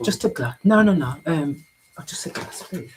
Just a glass. No, no, no. Just a glass, please.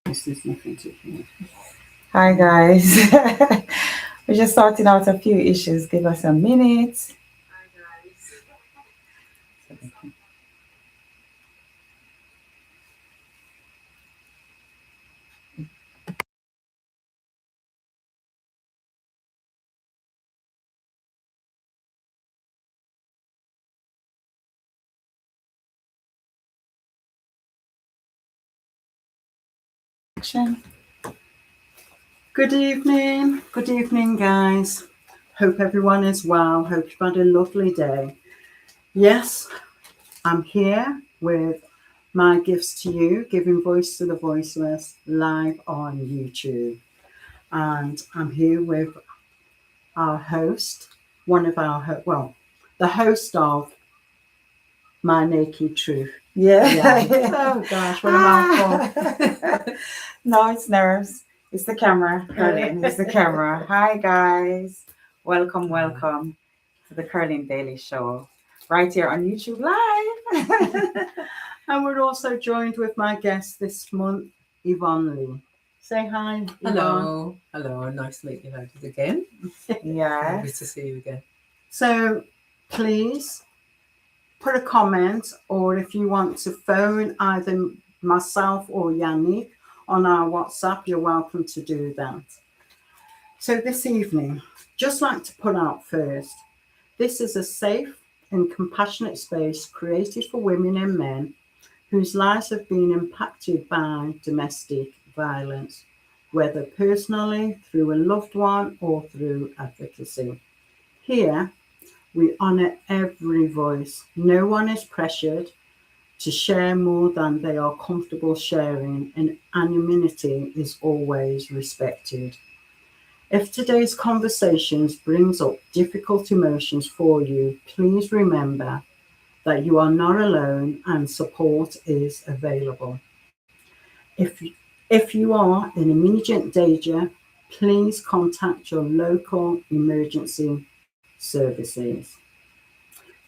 There's nothing to. Hi guys. We're just sorting out a few issues. Give us a minute. Action. Good evening. Good evening, guys. Hope everyone is well. Hope you've had a lovely day. Yes, I'm here with my gifts to you, giving voice to the voiceless live on YouTube. And I'm here with our host, one of our, the host of My Naked Truth. Yeah. Oh gosh, what a mouthful. No, it's nerves. It's the camera, Curlyn. It's the camera. Hi guys. Welcome to the Curlyn Daley Show. Right here on YouTube Live. And we're also joined with my guest this month, Yvonne Lee. Say hi, Yvonne. Hello. Nice to meet you ladies again. Yes. Good to see you again. So please put a comment, or if you want to phone either myself or Yannick on our WhatsApp, you're welcome to do that. So this evening, just like to put out first, this is a safe and compassionate space created for women and men whose lives have been impacted by domestic violence, whether personally, through a loved one, or through advocacy. Here, we honour every voice. No one is pressured to share more than they are comfortable sharing, and anonymity is always respected. If today's conversations brings up difficult emotions for you, please remember that you are not alone and support is available. If, if you are in immediate danger, please contact your local emergency services.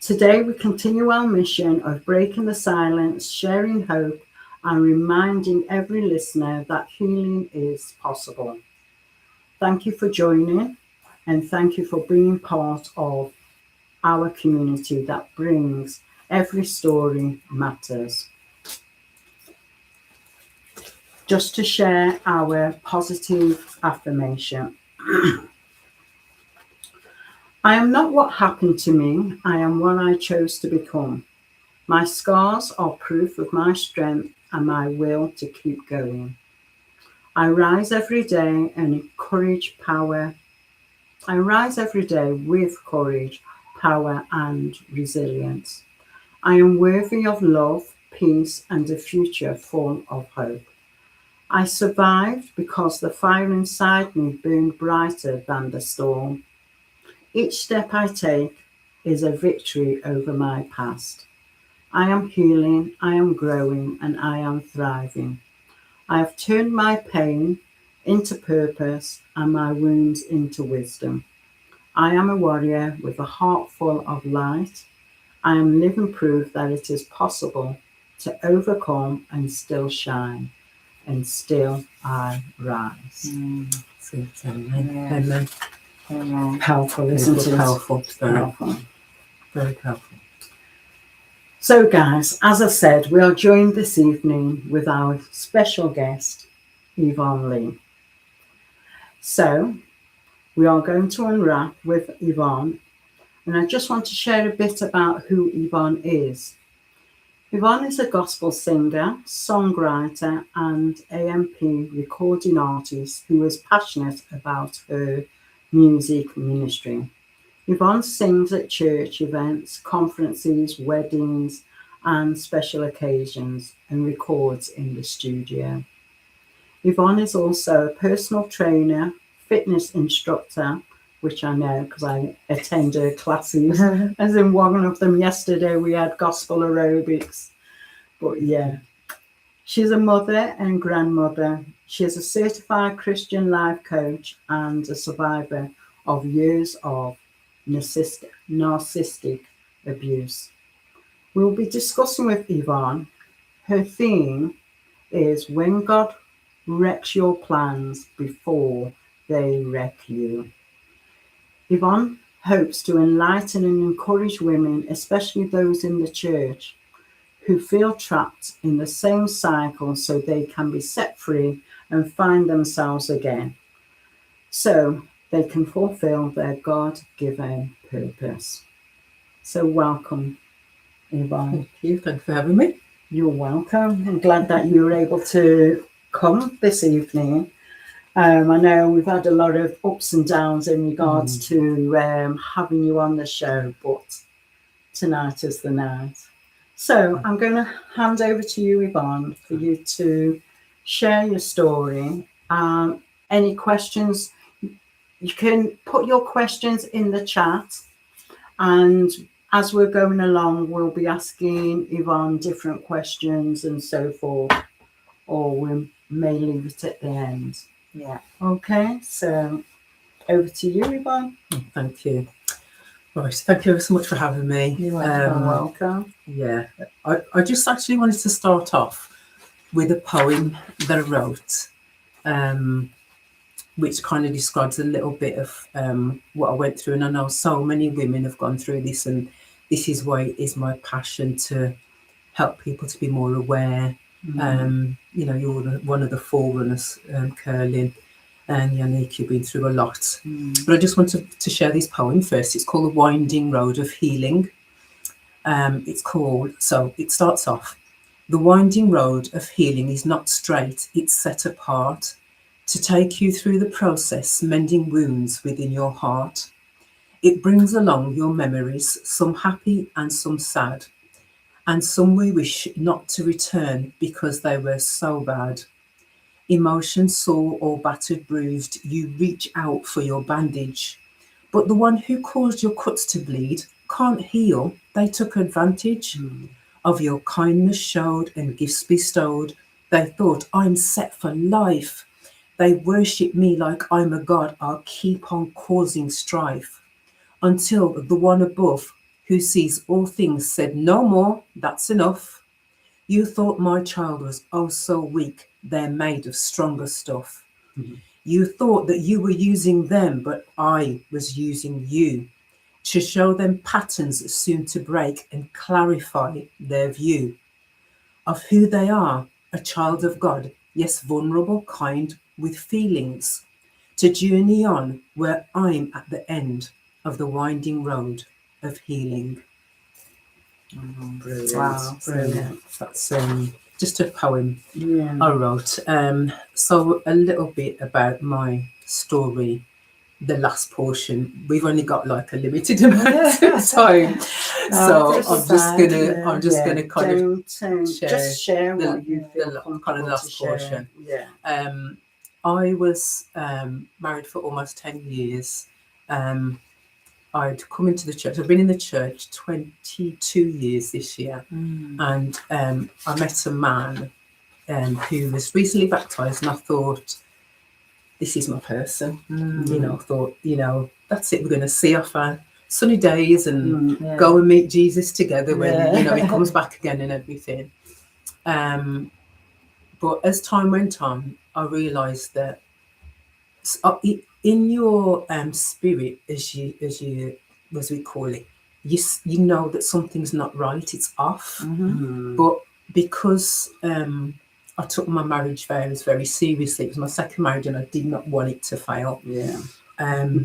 Today, we continue our mission of breaking the silence, sharing hope, and reminding every listener that healing is possible. Thank you for joining, and thank you for being part of our community that brings every story matters. Just to share our positive affirmation. I am not what happened to me, I am what I chose to become. My scars are proof of my strength and my will to keep going. I rise every day and encourage power. I rise every day with courage, power, and resilience. I am worthy of love, peace, and a future full of hope. I survived because the fire inside me burned brighter than the storm. Each step I take is a victory over my past. I am healing, I am growing, and I am thriving. I have turned my pain into purpose and my wounds into wisdom. I am a warrior with a heart full of light. I am living proof that it is possible to overcome and still shine, and still I rise. Amen. Amen. Powerful, isn't it? Powerful. Powerful. Very powerful. So, guys, as I said, we are joined this evening with our special guest, Yvonne Lee. So, we are going to unwrap with Yvonne, and I just want to share a bit about who Yvonne is. Yvonne is a gospel singer, songwriter, and AMP recording artist who is passionate about her music ministry. Yvonne sings at church events, conferences, weddings, and special occasions, and records in the studio. Yvonne is also a personal trainer, fitness instructor, which I know because I attend her classes. As in one of them yesterday, we had gospel aerobics. But yeah, she's a mother and grandmother. She is a certified Christian life coach and a survivor of years of narcissistic abuse. We'll be discussing with Yvonne. Her theme is when God wrecks your plans before they wreck you. Yvonne hopes to enlighten and encourage women, especially those in the church, who feel trapped in the same cycle so they can be set free and find themselves again, so they can fulfill their God-given purpose. So welcome, Yvonne. Thank you. Thanks for having me. You're welcome. I'm glad that you were able to come this evening. I know we've had a lot of ups and downs in regards to having you on the show, but tonight is the night. So I'm going to hand over to you, Yvonne, for you to share your story. Any questions, you can put your questions in the chat, and as we're going along, we'll be asking Yvonne different questions and so forth, or we may leave it at the end. Yeah. Okay, so over to you, Yvonne. Thank you. Right, thank you ever so much for having me. You're welcome. Yeah, I just actually wanted to start off with a poem that I wrote, which kind of describes a little bit of what I went through. And I know so many women have gone through this, and this is why it is my passion to help people to be more aware. You know, you're one of the forerunners, Curlyn and Yannick, you've been through a lot. But I just wanted to share this poem first. It's called The Winding Road of Healing. It starts off, the winding road of healing is not straight, it's set apart to take you through the process, mending wounds within your heart. It brings along your memories, some happy and some sad, and some we wish not to return because they were so bad. Emotions sore or battered, bruised, you reach out for your bandage. But the one who caused your cuts to bleed can't heal. They took advantage of your kindness showed and gifts bestowed. They thought, I'm set for life. They worship me like I'm a god. I'll keep on causing strife. Until the one above, who sees all things, said, no more, that's enough. You thought my child was oh so weak. They're made of stronger stuff. You thought that you were using them, but I was using you to show them patterns soon to break and clarify their view of who they are, a child of God, yes, vulnerable, kind, with feelings, to journey on where I'm at the end of the winding road of healing. Brilliant. Wow, Brilliant. That's just a poem Yeah. I wrote. So a little bit about my story. The last portion, we've only got like a limited amount of time, so I'm just gonna kind of share the, what you feel kind of the last portion. Yeah. I was married for almost 10 years. I'd come into the church. I've been in the church 22 years this year, and I met a man who was recently baptized, and I thought, this is my person. You know, I thought, you know, that's it. We're going to see off our sunny days and go and meet Jesus together when you know he comes back again and everything. But as time went on, I realised that in your spirit, as we call it, you know that something's not right. It's off. But because I took my marriage vows very seriously, it was my second marriage, and I did not want it to fail.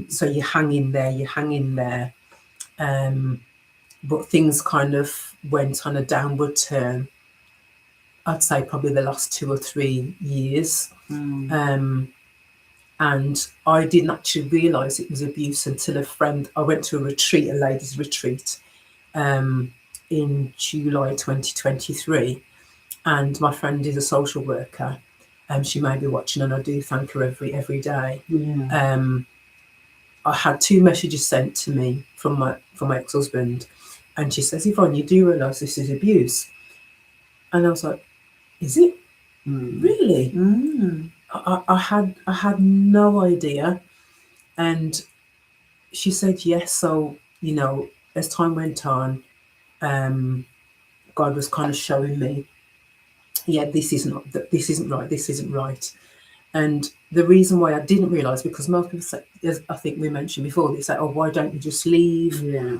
So you hang in there. But things kind of went on a downward turn. I'd say probably the last 2 or 3 years. And I didn't actually realise it was abuse until I went to a retreat, a ladies' retreat, in July 2023. And my friend is a social worker, and she may be watching, and I do thank her every day. I had 2 messages sent to me from my ex-husband, and she says, Yvonne, you do realise this is abuse? And I was like, is it? Really? I had no idea. And she said yes. So, you know, as time went on, God was kind of showing me, yeah, this isn't right. And the reason why I didn't realise, because most people say, as I think we mentioned before, they say, "Oh, why don't you just leave?" Yeah.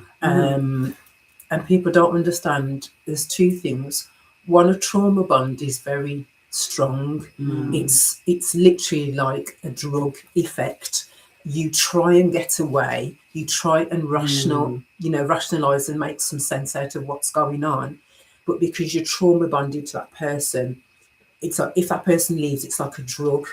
And people don't understand. There's two things. One, a trauma bond is very strong. It's literally like a drug effect. You try and get away. You try and rationalize and make some sense out of what's going on. But because you're trauma bonded to that person, it's like if that person leaves, it's like a drug.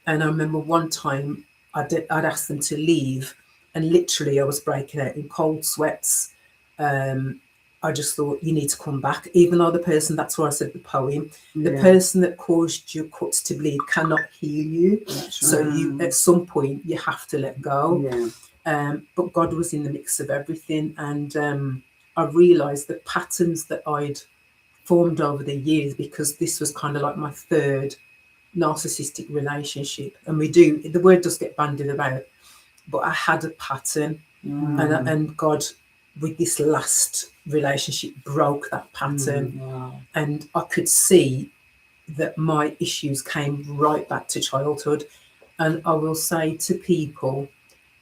And I remember one time I'd asked them to leave, and literally I was breaking out in cold sweats. I just thought, you need to come back, even though the person, that's why I said the poem, the person that caused your cuts to bleed cannot heal you. So you, at some point, you have to let go. But God was in the mix of everything. And I realised the patterns that I'd formed over the years, because this was kind of like my third narcissistic relationship. And the word does get bandied about, but I had a pattern. And God, with this last relationship, broke that pattern. And I could see that my issues came right back to childhood. And I will say to people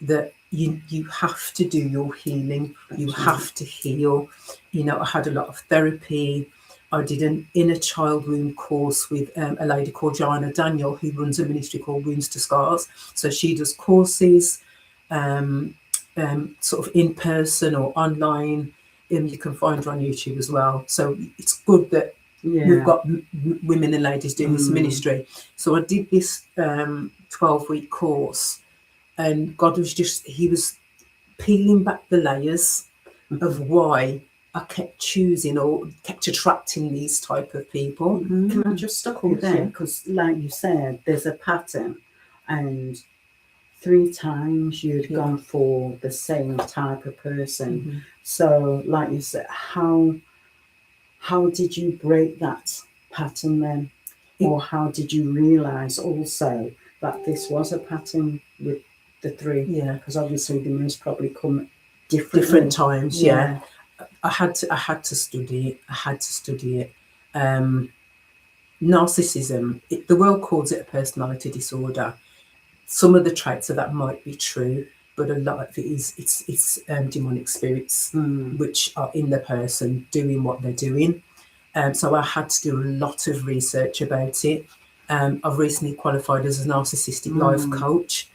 that you have to do your healing. You have to heal. I had a lot of therapy. I did an inner child wound course with a lady called Joanna Daniel, who runs a ministry called Wounds to Scars. So she does courses, sort of in person or online. You can find her on YouTube as well. So it's good that we've got women and ladies doing this ministry. So I did this 12-week course, and God was he was peeling back the layers of why I kept choosing or kept attracting these type of people. Can I just stop you there? Because like you said, there's a pattern, and 3 times you'd gone for the same type of person. So like you said, how did you break that pattern then? Or how did you realise also that this was a pattern with the 3? Because obviously the most probably come different times. I had to study it. Narcissism, the world calls it a personality disorder. Some of the traits of that might be true, but a lot of it is it's demonic spirits which are in the person doing what they're doing. So I had to do a lot of research about it. I've recently qualified as a narcissistic life coach.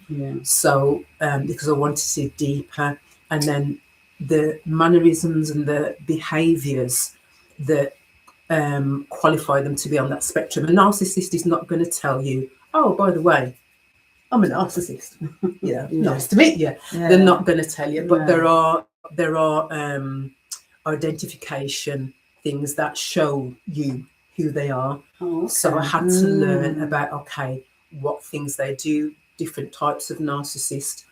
So because I wanted to see deeper, and then the mannerisms and the behaviours that qualify them to be on that spectrum. A narcissist is not going to tell you, "Oh, by the way, I'm a narcissist." Nice to meet you. They're not going to tell you, but there are identification things that show you who they are. So I had to learn about what things they do, different types of narcissist.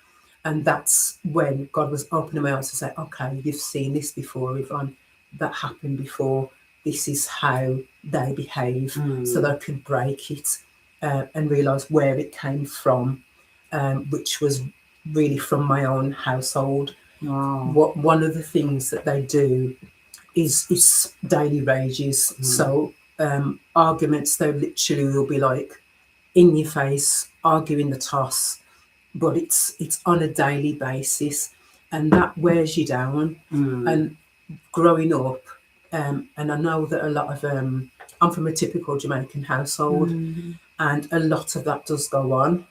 And that's when God was opening my eyes to say, okay, you've seen this before, Yvonne. That happened before. This is how they behave. So that I could break it and realise where it came from, which was really from my own household. One of the things that they do is daily rages. So arguments, they literally will be like in your face, arguing the toss. But it's on a daily basis, and that wears you down. And growing up, and I know that a lot of I'm from a typical Jamaican household, and a lot of that does go on.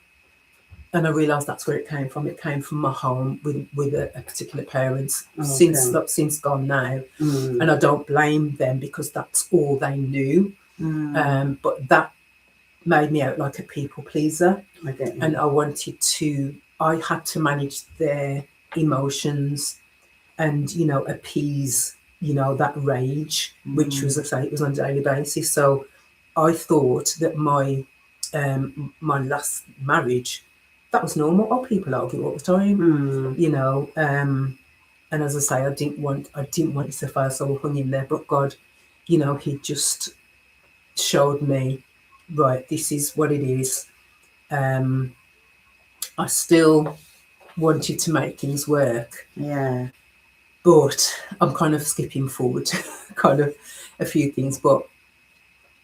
And I realised that's where it came from. It came from my home with a particular parent, since gone now, and I don't blame them because that's all they knew. But that made me out like a people pleaser, and I had to manage their emotions and appease that rage, which was, I say, it was on a daily basis. So I thought that my last marriage, that was normal. Oh, people argue all the time, and as I say, I didn't want it to fire, so I hung in there. But God, he just showed me, right, this is what it is. I still wanted to make things work, but I'm kind of skipping forward kind of a few things. But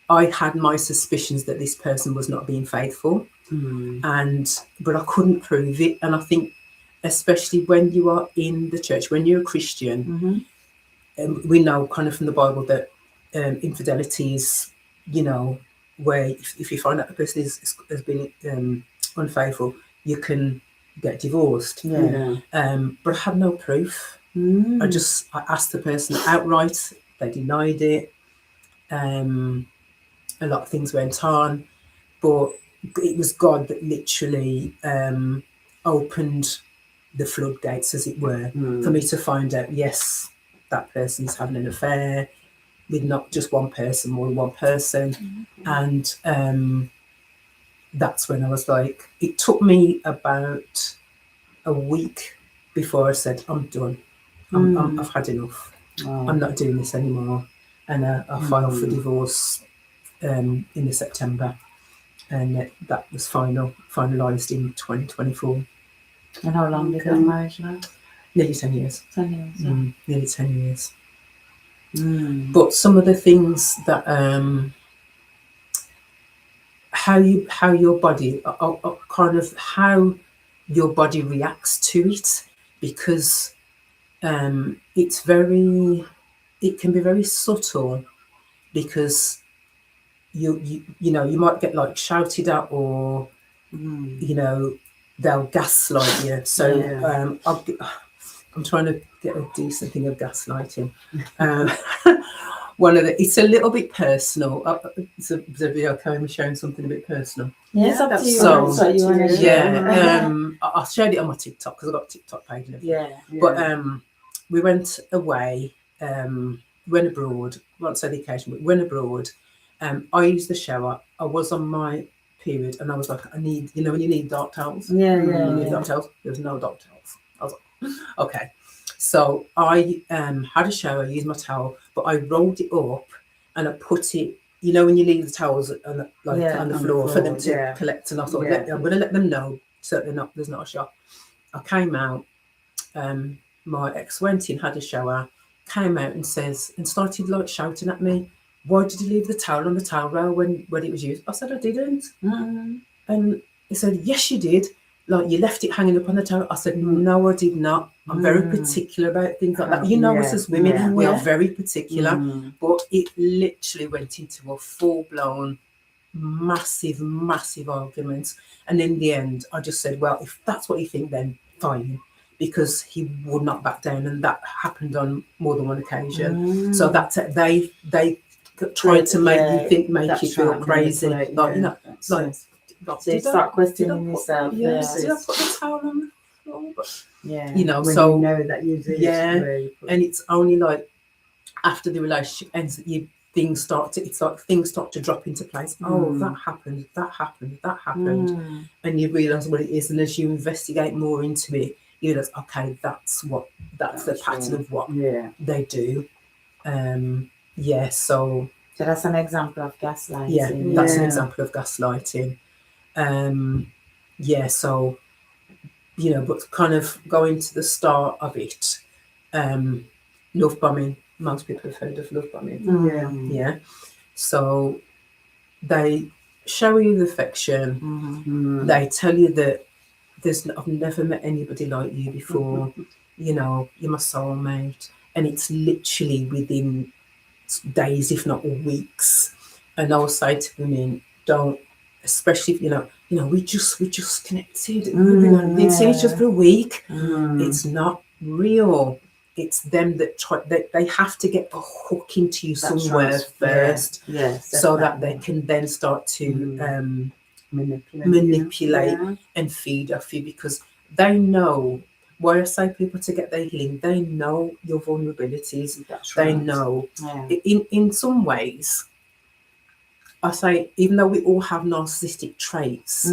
I had my suspicions that this person was not being faithful. but I couldn't prove it. And I think, especially when you are in the church, when you're a Christian, we know kind of from the Bible that infidelity is, where if you find out the person has been unfaithful, you can get divorced. But I had no proof. I asked the person outright. They denied it. A lot of things went on, but it was God that literally opened the floodgates, as it were, for me to find out, yes, that person's having an affair with not just one person, more than one person. And that's when I was like, it took me about a week before I said, I'm done. I've had enough. I'm not doing this anymore. And I filed for divorce in the September. And that was finalised in 2024. And how long did that marriage last? Nearly 10 years. 10 years. Nearly 10 years. But some of the things that how your body kind of how your body reacts to it, because it can be very subtle, because you might get like shouted at, or they'll gaslight you. So I'm trying to get a decent thing of gaslighting. It's a little bit personal. It's a video okay, showing something a bit personal. Yes, up to you. So you want to share. I shared it on my TikTok, because I've got a TikTok page and everything. Yeah. But we went away, went abroad, won't say the occasion, but went abroad. I used the shower. I was on my period, and I was like, I need, when you need dark towels. Dark towels. There was no dark towels. I was like, okay. So I had a shower, used my towel, but I rolled it up and I put it, when you leave the towels on the floor for them to collect, and I thought, I'm going to let them know so there's not a shock. I came out, my ex went in, had a shower, came out and started like shouting at me, why did you leave the towel on the towel rail when it was used? I said, I didn't. And he said, yes, you did. Like, you left it hanging up on the towel. I said, no, I did not. I'm very particular about things like that. Us as women, we are very particular. But it literally went into a full-blown, massive argument. And in the end, I just said, well, if that's what you think, then fine. Because he would not back down. And that happened on more than one occasion. So that's it. They tried to make you feel crazy. So you start questioning yourself. Did I put the towel on the floor? But, when so you know that you did. And it's only like after the relationship ends that things start to drop into place. Oh, that happened, and you realise what it is. And as you investigate more into it, you realize, okay, that's the pattern of what they do. So that's an example of gaslighting. Yeah, that's an example of gaslighting. So, but kind of going to the start of it, love bombing, most people have heard of love bombing. So they show you the affection, they tell you that I've never met anybody like you before, you're my soulmate, and it's literally within days, if not weeks. And I'll say to women, don't, especially if we just connected, we've been seeing each other for a week. It's not real. It's them that they have to get a hook into you somewhere first, so that they can then start to manipulate and feed off you, because they know. Why I say people to get their healing, they know your vulnerabilities. They know. In some ways, I say, even though we all have narcissistic traits,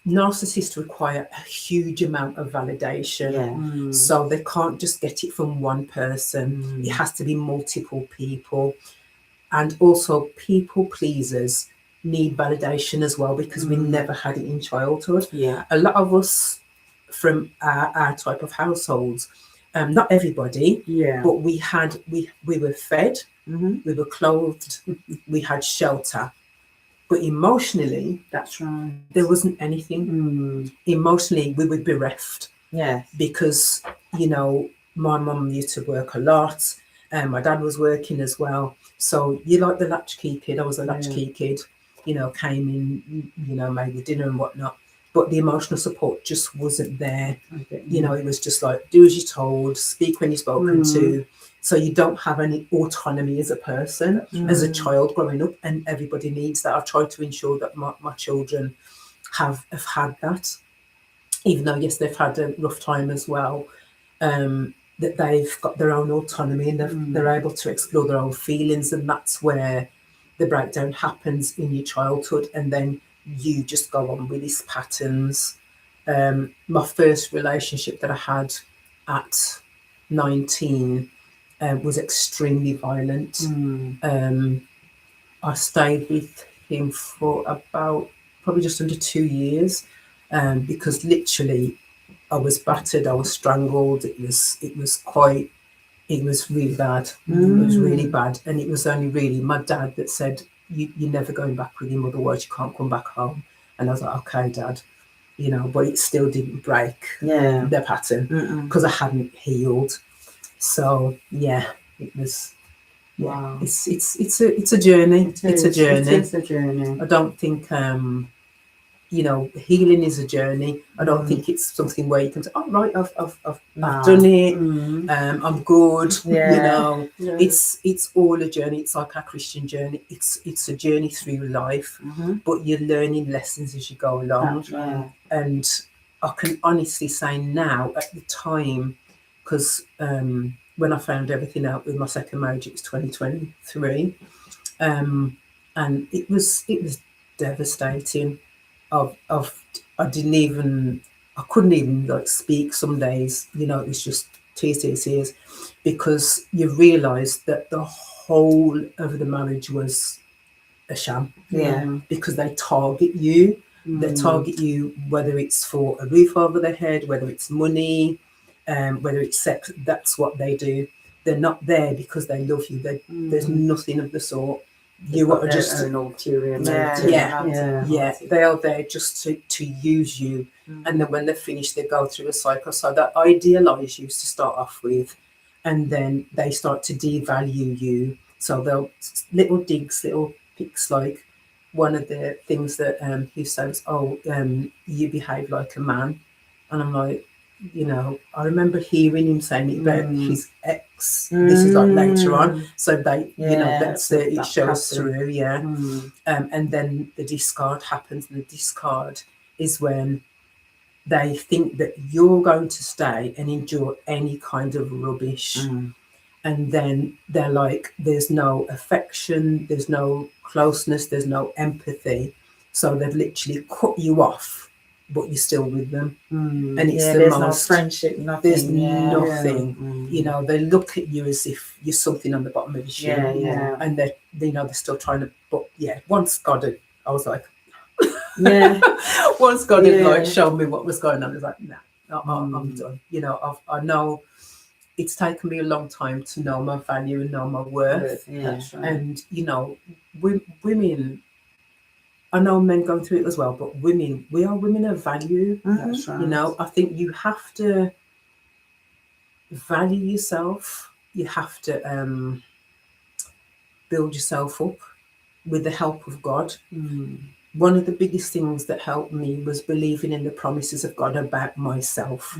narcissists require a huge amount of validation. So they can't just get it from one person. It has to be multiple people. And also, people pleasers need validation as well, because we never had it in childhood. A lot of us from our type of households, not everybody, but we were fed, we were clothed, we had shelter, But emotionally, That's right. there wasn't anything. Emotionally, we were bereft. Yes. Because, you know, my mum used to work a lot and my dad was working as well. So you like the latchkey kid. I was a latchkey kid, you know, came in, you know, made the dinner and whatnot. But the emotional support just wasn't there. You know, it was just like, do as you're told, speak when you're spoken to. So you don't have any autonomy as a person, as a child growing up. And everybody needs that. I've tried to ensure that my children have had that. Even though, yes, they've had a rough time as well, that they've got their own autonomy and they're able to explore their own feelings. And that's where the breakdown happens in your childhood. And then you just go on with these patterns. My first relationship that I had at 19 was extremely violent. I stayed with him for about probably just under 2 years. Because literally I was battered, I was strangled. It was really bad. It was really bad. And it was only really my dad that said, you're never going back with him, otherwise you can't come back home. And I was like, okay, Dad, you know, but it still didn't break the pattern because I hadn't healed. So yeah, it was. Yeah, wow. It's a journey. It's a journey. It is a journey. I don't think you know, healing is a journey. I don't think it's something where you can say, oh, right, I've done it, I'm good. You know, it's all a journey. It's like our Christian journey. It's a journey through life, but you're learning lessons as you go along. And I can honestly say now, at the time, because when I found everything out with my second marriage, it was 2023, and it was devastating. I couldn't even like speak some days, you know. It was just tears, because you realise that the whole of the marriage was a sham. Because they target you. They target you, whether it's for a roof over their head, whether it's money, whether it's sex. That's what they do. They're not there because they love you. There's nothing of the sort. You are just an ulterior motive. They are there just to use you, and then when they're finished, they go through a cycle. So that idealize you to start off with, and then they start to devalue you. So they'll little digs, little picks. Like one of the things that he says, you behave like a man, and I'm like, you know, I remember hearing him saying it about his ex. This is like later on, so they, you know, that's it shows through, and then the discard happens, and the discard is when they think that you're going to stay and endure any kind of rubbish, and then they're like, there's no affection, there's no closeness, there's no empathy, so they've literally cut you off, but you're still with them. And it's the there's most no friendship, nothing. There's nothing. You know, they look at you as if you're something on the bottom of the shoe. And they, you know, they're still trying to. But once God had, I was like, once God had like showed me what was going on, I was like, nah, I'm done. You know, I know it's taken me a long time to know my value and know my worth. That's right. And you know, women. I know men go through it as well, but we are women of value. That's right. You know, I think you have to value yourself. You have to build yourself up with the help of God. One of the biggest things that helped me was believing in the promises of God about myself.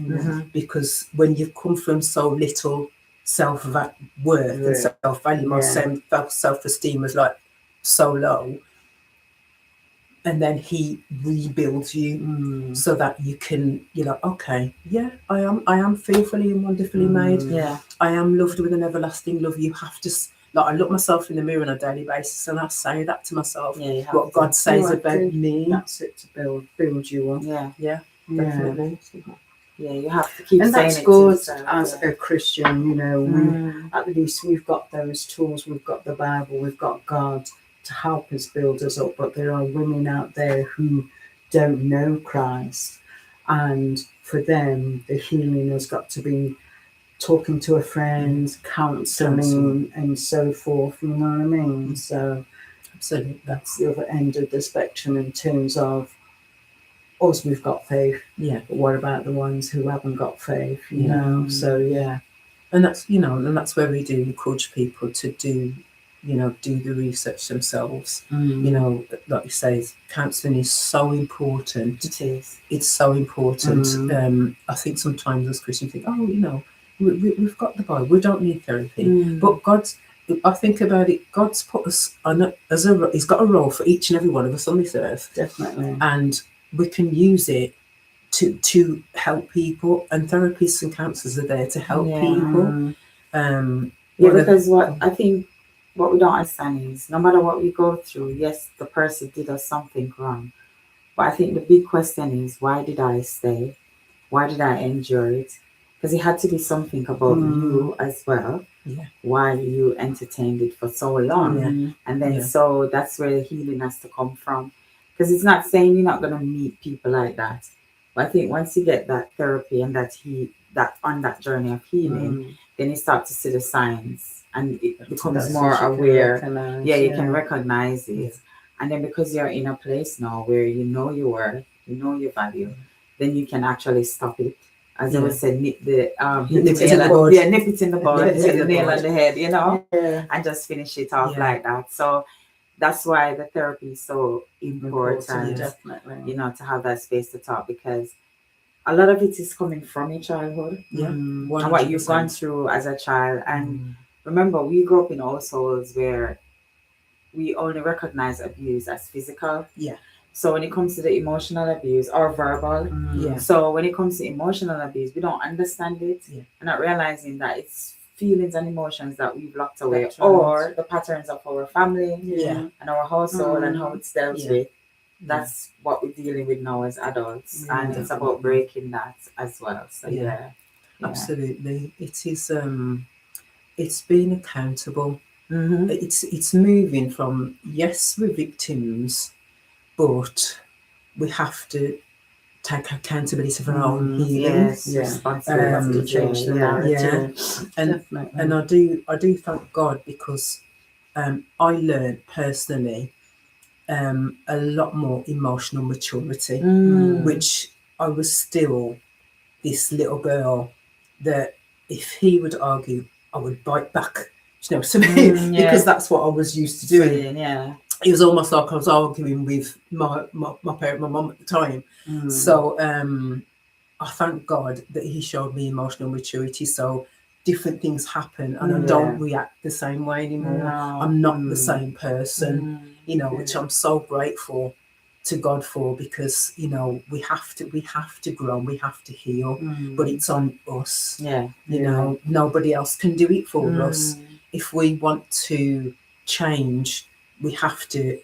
Because when you've come from so little self-worth and self-value, my self-esteem was like so low. And then he rebuilds you so that you can, you know, okay, I am fearfully and wonderfully made. I am loved with an everlasting love. You have to, like, I look myself in the mirror on a daily basis and I say that to myself, what God says about me. That's it, to build you up. Definitely. You have to keep and saying that's it good to yourself, as a Christian, you know. At least we've got those tools. We've got the Bible, we've got God to help us build us up, but there are women out there who don't know Christ, and for them the healing has got to be talking to a friend, counselling and so forth, you know what I mean? So Absolutely. That's the other end of the spectrum in terms of us, we've got faith. Yeah. But what about the ones who haven't got faith? You Yeah. know, so yeah. And that's, and that's where we do encourage people to do the research themselves. Like you say, counselling is so important. It is. It's so important. I think sometimes as Christians think, we've got the Bible, we don't need therapy. But I think about it, God's put us He's got a role for each and every one of us on this earth. Definitely. And we can use it to help people, and therapists and counsellors are there to help people. Because what we don't understand is, no matter what we go through, yes, the person did us something wrong, but I think the big question is, why did I stay? Why did I endure it? Because it had to be something about you as well. Yeah. Why you entertained it for so long. Yeah. And then so that's where the healing has to come from. Because it's not saying you're not going to meet people like that. But I think once you get that therapy and that on that journey of healing, then you start to see the signs and it becomes more aware. You can recognize it. Yeah. And then because you're in a place now where you know your worth, you know your value, then you can actually stop it. As I would say, nip it in the bud, hit the nail on the head, and just finish it off like that. So that's why the therapy is so important, definitely. To have that space to talk, because a lot of it is coming from your childhood and what you've gone through as a child. And remember, we grew up in households where we only recognize abuse as physical. Yeah. So when it comes to the emotional abuse or verbal, so when it comes to emotional abuse, we don't understand it. We're not realizing that it's feelings and emotions that we've locked away, or the patterns of our family and our household and how it's dealt with. That's what we're dealing with now as adults, and it's about breaking that as well. So absolutely, it is. It's being accountable. It's moving from, yes, we're victims, but we have to take accountability for our own healing. Responsibility to change the narrative. And I do thank God, because I learned personally a lot more emotional maturity, which I was still this little girl that if he would argue, I would bite back. You know, so because that's what I was used to doing. It was almost like I was arguing with my parent, my mum at the time. So I thank God that he showed me emotional maturity. So different things happen and I don't react the same way anymore. I'm not the same person, which I'm so grateful to God for, because we have to grow, we have to heal, but it's on us. Nobody else can do it for us. If we want to change, we have to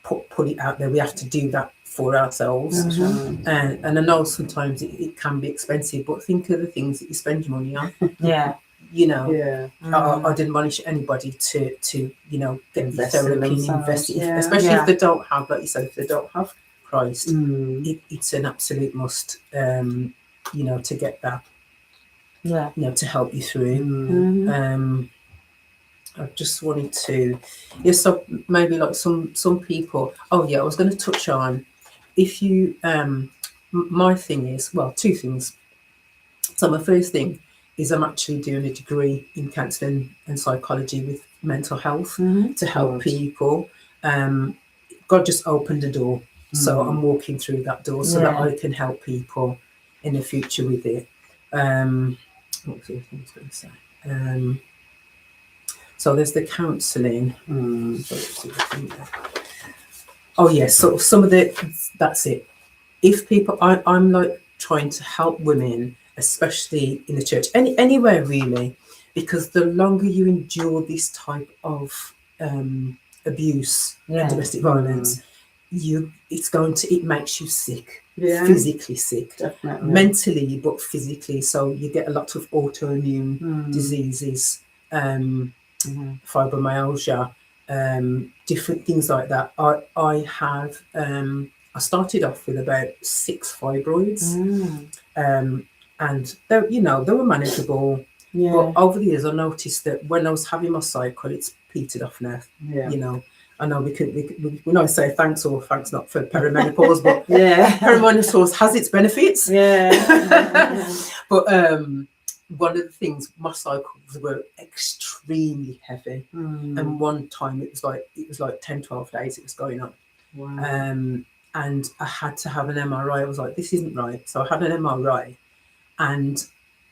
put it out there. We have to do that for ourselves. And I know sometimes it can be expensive, but think of the things that you spend your money on. I didn't admonish anybody to get invest therapy and invest, especially if they don't have, like you said, if they don't have Christ. It's an absolute must, to get that, to help you through. I just wanted to, so maybe like some people. I was going to touch on, if you, my thing is, well, two things. So my first thing is I'm actually doing a degree in counselling and psychology with mental health to help people. God just opened a door, so I'm walking through that door so that I can help people in the future with it. What was the other thing I was going to say? So there's the counselling. So some of that's it. If people, I'm like trying to help women, especially in the church, anywhere really, because the longer you endure this type of abuse and domestic violence, it makes you sick, physically sick, mentally, but physically. So you get a lot of autoimmune diseases, fibromyalgia, different things like that. I have I started off with about 6 fibroids, and they were manageable. Yeah. But over the years, I noticed that when I was having my cycle, it's petered off now. Yeah. You know, I know we always say thanks or thanks not for perimenopause, but Yeah. perimenopause has its benefits. Yeah. But one of the things, my cycles were extremely heavy, and one time it was like 10, 12 days it was going on. Wow. And I had to have an MRI. I was like, this isn't right. So I had an MRI, and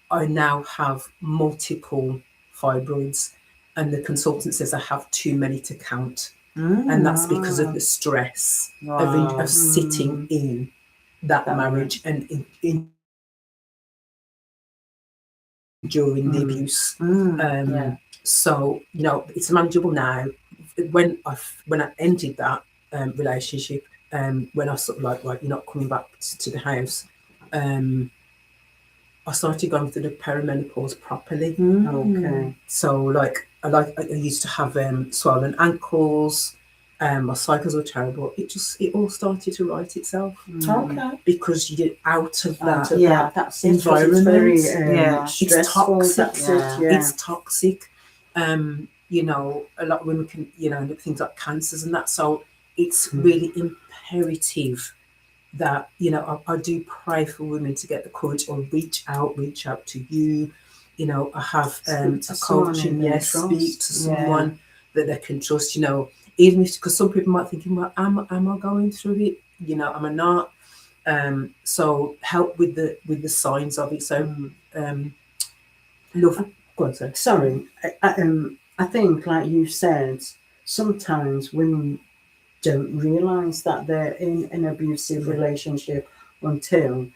I now have multiple fibroids, and the consultant says I have too many to count. And that's because of the stress of sitting in that marriage and enduring the abuse. So, you know, it's manageable now. When I ended that relationship, when I sort of like, right, you're not coming back to the house, I started going through the perimenopause properly. Okay. So like I used to have swollen ankles, my cycles were terrible. It all started to right itself. Okay. Because you get out of that That's environment. It's very It's stressful. toxic. It's toxic. You know, a lot of women can, you know, end up things like cancers and that. So it's really imperative that, you know, I do pray for women to get the courage or reach out to you. You know, I have a coaching, speak to someone that they can trust, you know, even if, because some people might think, well, am I going through it? You know, am I not? So help with the signs of it. So love. Go on, sir. Sorry, I think, like you said, sometimes women don't realise that they're in an abusive relationship until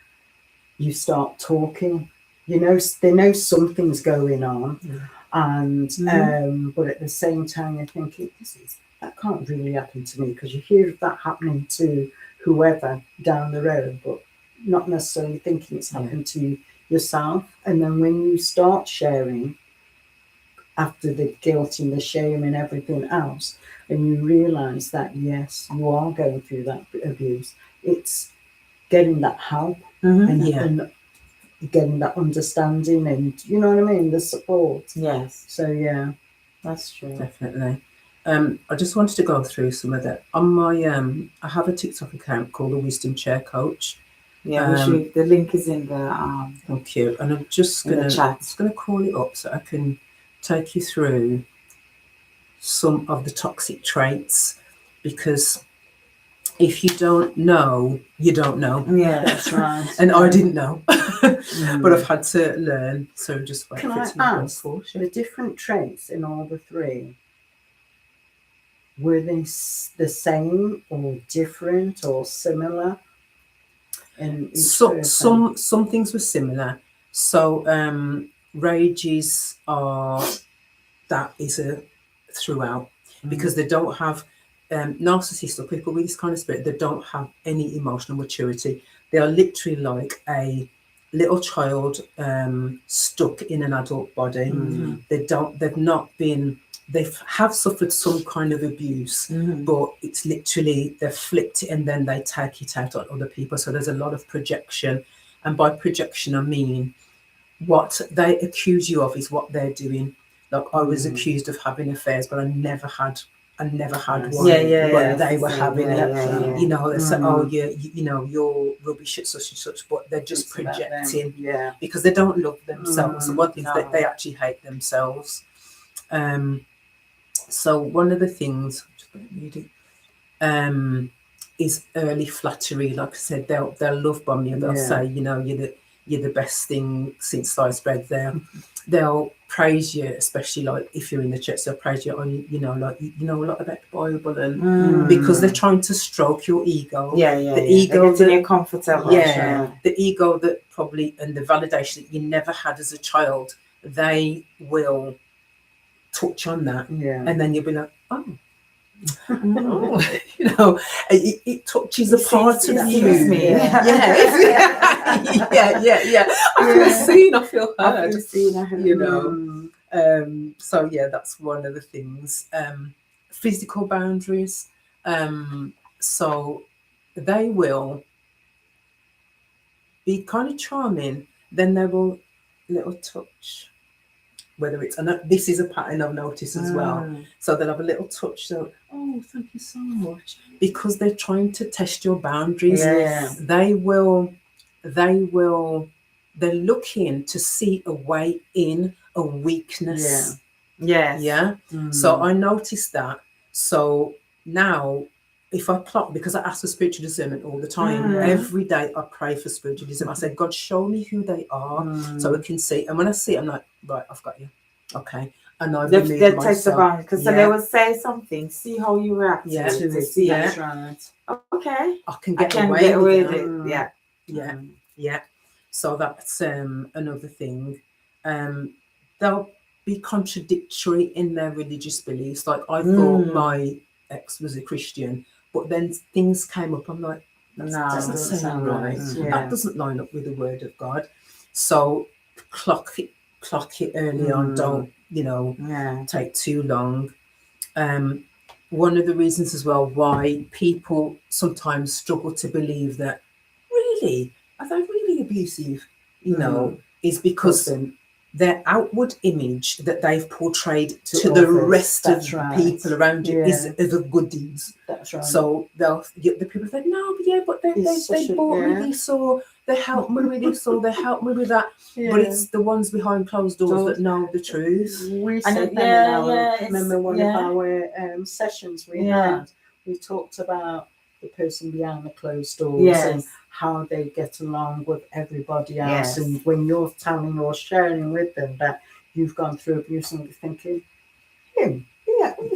you start talking. You know, they know something's going on, and but at the same time, you're thinking, that can't really happen to me, because you hear of that happening to whoever down the road, but not necessarily thinking it's happened to yourself. And then when you start sharing, after the guilt and the shame and everything else, and you realise that, yes, you are going through that abuse, it's getting that help and getting that understanding, and you know what I mean, the support. Yes. So yeah, that's true. Definitely. I just wanted to go through some of that. On my I have a TikTok account called the Wisdom Chair Coach. Yeah, the link is in the thank you. And I'm just gonna call it up so I can take you through some of the toxic traits, because if you don't know, you don't know. Yeah, that's right. And I didn't know, but I've had to learn. So just wait can for I it to ask the different traits in all the three? Were they the same or different or similar? In some things were similar. So rages are a throughout, because they don't have narcissists or people with this kind of spirit. They don't have any emotional maturity. They are literally like a little child stuck in an adult body. They have suffered some kind of abuse, but it's literally they've flipped it and then they take it out on other people. So there's a lot of projection, and by projection I mean what they accuse you of is what they're doing. Like I was accused of having affairs, but I never had one. But they were having it. You know, they say, oh, you know, you're rubbish at such and such, but they're just projecting. Because they don't love themselves. And one thing is that they actually hate themselves. So one of the things is early flattery. Like I said, they'll love bomb you. They'll say, you know, you're the best thing since sliced bread. They'll praise you, especially like if you're in the church, they'll praise you on, you know, like you know a lot about the Bible, and because they're trying to stroke your ego. The ego that you're comfortable. The ego that probably, and the validation that you never had as a child, they will touch on that, and then you'll be like, oh. You know, it touches a part of you. I feel heard. You know, so yeah, that's one of the things. Physical boundaries. So they will be kind of charming, then they will little touch. whether it's, and this is a pattern I've noticed as well. Mm. So they'll have a little touch. So, oh, thank you so much, because they're trying to test your boundaries. Yeah. They're looking to see a way in a weakness. Yes. Yeah. So I noticed that. So now, if I clock, because I ask for spiritual discernment all the time, every day I pray for spiritual discernment. I say, God, show me who they are so I can see. And when I see it, I'm like, right, I've got you. Okay. And I They'll remove test the myself. boundaries, because so they will say something, see how you react Yeah. to it, to see. That's right. Okay. I can I get can away get away with with it. it. Yeah. Yeah. Yeah. So that's another thing. They'll be contradictory in their religious beliefs. Like I thought my ex was a Christian, but then things came up. I'm like, that doesn't sound right. That doesn't line up with the word of God. So clock it early on. Don't, take too long. One of the reasons as well why people sometimes struggle to believe that really are they really abusive, is because their outward image that they've portrayed to the rest of the people around you is the good deeds. That's right. So they'll get the people say, no, but they bought me this, or they helped me with this, or they helped me with that. But it's the ones behind closed doors that know the truth. We said remember one of our sessions we had, we talked about the person behind the closed doors and how they get along with everybody else. And when you're telling or sharing with them that you've gone through abuse, and you're thinking, you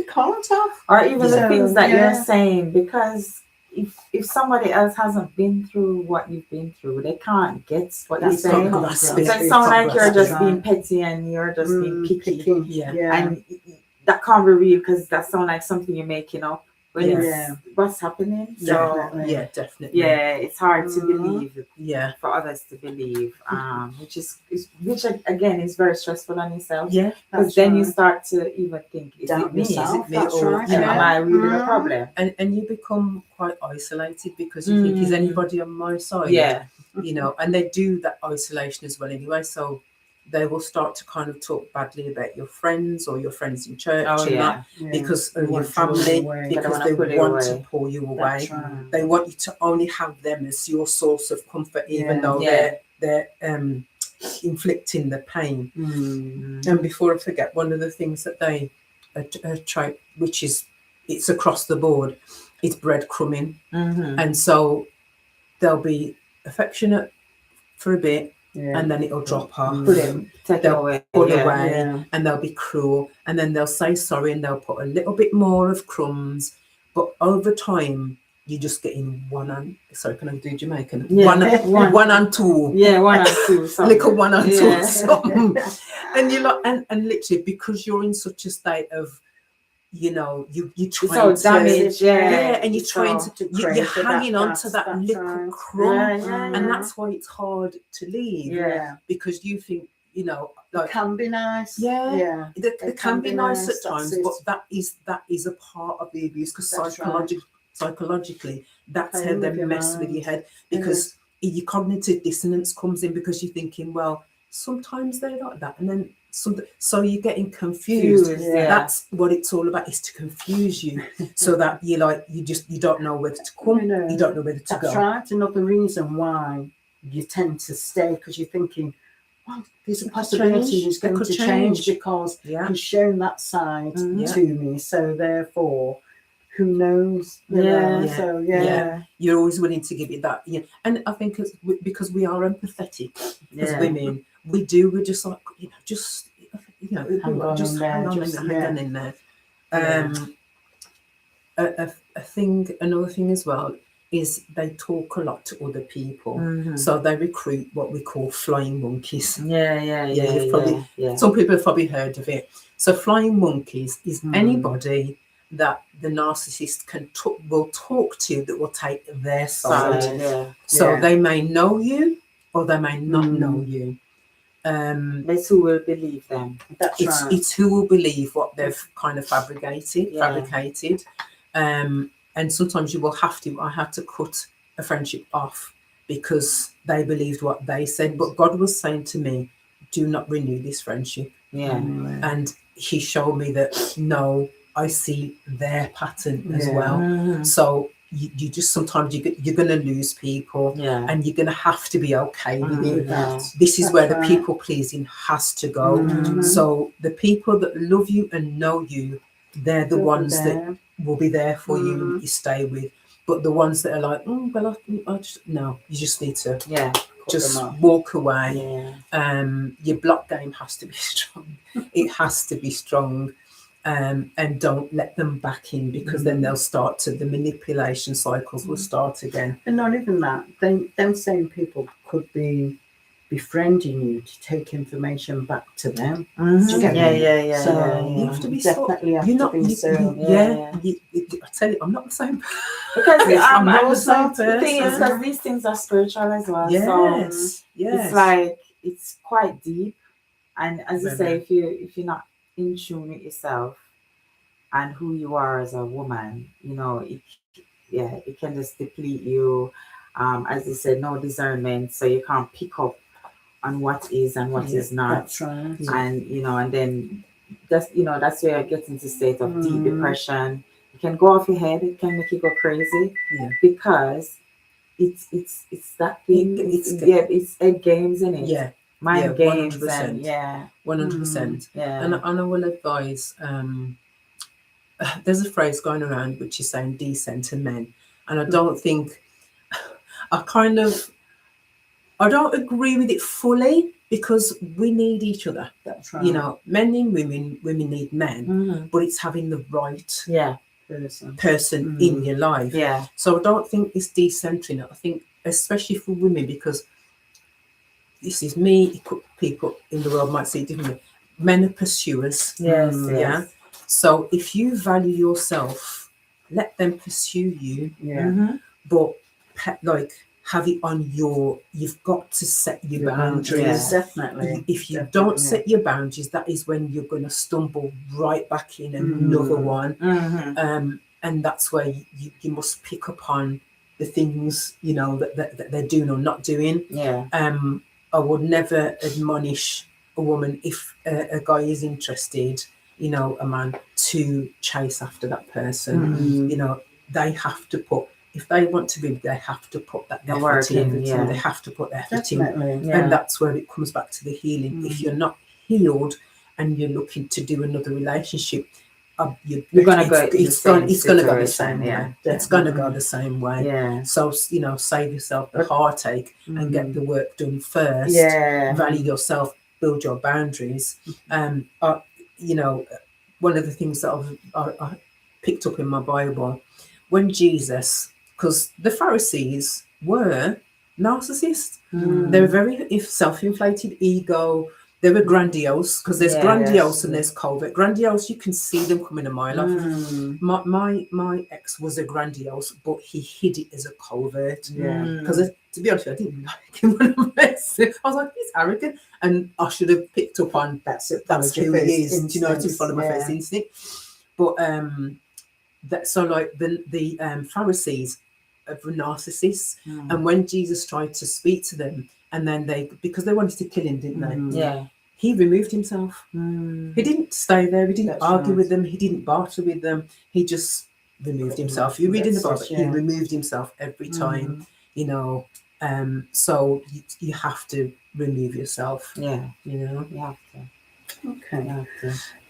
can't have. Or even the things that you're saying, because if somebody else hasn't been through what you've been through, they can't get what you're saying. So it sounds like you're just being petty and you're just being picky. And that can't be real, because that sounds like something you're making up. When it's what's happening. Definitely. Definitely. Yeah, it's hard to believe. Yeah. For others to believe. Which again is very stressful on yourself. Yeah. Because then you start to even think, is it me? Is it me? Or am I really the problem? And you become quite isolated, because you think, is anybody on my side? Yeah. And they do that isolation as well anyway. So they will start to kind of talk badly about your friends or your friends in church because of your family, because they want to pull you away. They want you to only have them as your source of comfort, even though they're inflicting the pain. And before I forget, one of the things that they try, which is it's across the board, is breadcrumbing. And so they'll be affectionate for a bit, and then it'll drop off. They'll pull away, and they'll be cruel, and then they'll say sorry, and they'll put a little bit more of crumbs. But over time, you're just getting one and sorry, can I do Jamaican? One and two. Yeah, one and two. Little one and two. Something. And you're like, and literally, because you're in such a state of, you're trying so damaged, and you're trying you're hanging on to that little crumb, and that's why it's hard to leave, because you think, like, it can be nice, it can be nice at times, but that is a part of the abuse, because psychologically that's how they mess with your head, because your cognitive dissonance comes in, because you're thinking, well, sometimes they're like that, and then so you're getting confused. That's what it's all about, is to confuse you, so that you don't know whether to come, you don't know whether to go. That's right. Another reason why you tend to stay, because you're thinking, well, there's a possibility he's going to change, because he's shown that side to me, so therefore who knows? You're always willing to give it that. And I think because we are empathetic as women, we're just like, hang on in there. Another thing as well is they talk a lot to other people, so they recruit what we call flying monkeys. Some people have probably heard of it. So flying monkeys is anybody that the narcissist will talk to, that will take their side. So they may know you, or they may not know you. It's who will believe them. It's who will believe what they've kind of fabricated. And sometimes I had to cut a friendship off because they believed what they said. But God was saying to me, do not renew this friendship. Yeah. And he showed me that no, I see their pattern as well. Mhm. So you just sometimes you're going to lose people, Yeah. and you're going to have to be okay with it. Yeah. This is where the right. people pleasing has to go. Mhm. So the people that love you and know you, they're the They'll be ones that there. will be there for you Mhm. and you stay with. But the ones that are like, well, I just, no, you just need to Yeah. just them off. walk away. Yeah. Your block game has to be strong. It has to be strong. And don't let them back in, because then they'll start to, the manipulation cycles will start again. And not even that, them same people could be befriending you to take information back to them. Mhm. Do you get Yeah, me? yeah, yeah, So yeah, You have to be definitely have you're to not, be you, so. I tell you, I'm not the same. Because I'm not the also same the thing is, person. because these things are spiritual as well. Yes, So yes. it's like it's quite deep. And as you say, Very. if you're not in tune with yourself and who you are as a woman, it can just deplete you. As you said, no discernment, so you can't pick up on what is and what is not. That's right. And and then that's where you get into state of deep depression. It can go off your head, it can make you go crazy, because it's that thing. It's egg games, in it. Yeah, Mind games, 100%. and 100%. yeah. And I will advise, there's a phrase going around which is saying decenter men. And I don't think, I don't agree with it fully, because we need each other. That's right. You know, men need women, women need men, but it's having the right person in your life. Yeah. So I don't think it's decentering it. I think, especially for women, because this is me, people in the world might see it differently. Men are pursuers. Yes, Yeah. So if you value yourself, let them pursue you. Yeah. But have it on you've got to set your boundaries. Definitely. If you don't set your boundaries, that is when you're going to stumble right back in another one. And that's where you must pick up on the things, that they're doing or not doing. Yeah. I would never admonish a woman, if a guy is interested, a man, to chase after that person. They have to put, if they want to be, they have to put that effort in. They have to put their effort in. And that's where it comes back to the healing. If you're not healed and you're looking to do another relationship, you're gonna go. It's gonna go the same way. Yeah, it's gonna go the same way. Yeah. So save yourself the heartache and get the work done first. Yeah. Value yourself, build your boundaries. One of the things that I picked up in my Bible, when Jesus, because the Pharisees were narcissists. They were very self-inflated ego. They were grandiose, because there's grandiose and there's covert. Grandiose, you can see them coming a mile off. My ex was a grandiose, but he hid it as a covert. Because to be honest, I didn't like him when I met him. I was like, he's arrogant, and I should have picked up on that's who he is. Do you know, to follow my first instinct? But the Pharisees were narcissists, and when Jesus tried to speak to them, and then because they wanted to kill him, didn't they? Yeah. He removed himself. He didn't stay there. He didn't argue with them. He didn't barter with them. He just removed himself. You read in the Bible, he removed himself every time. So you have to remove yourself. Yeah. You have to. Okay.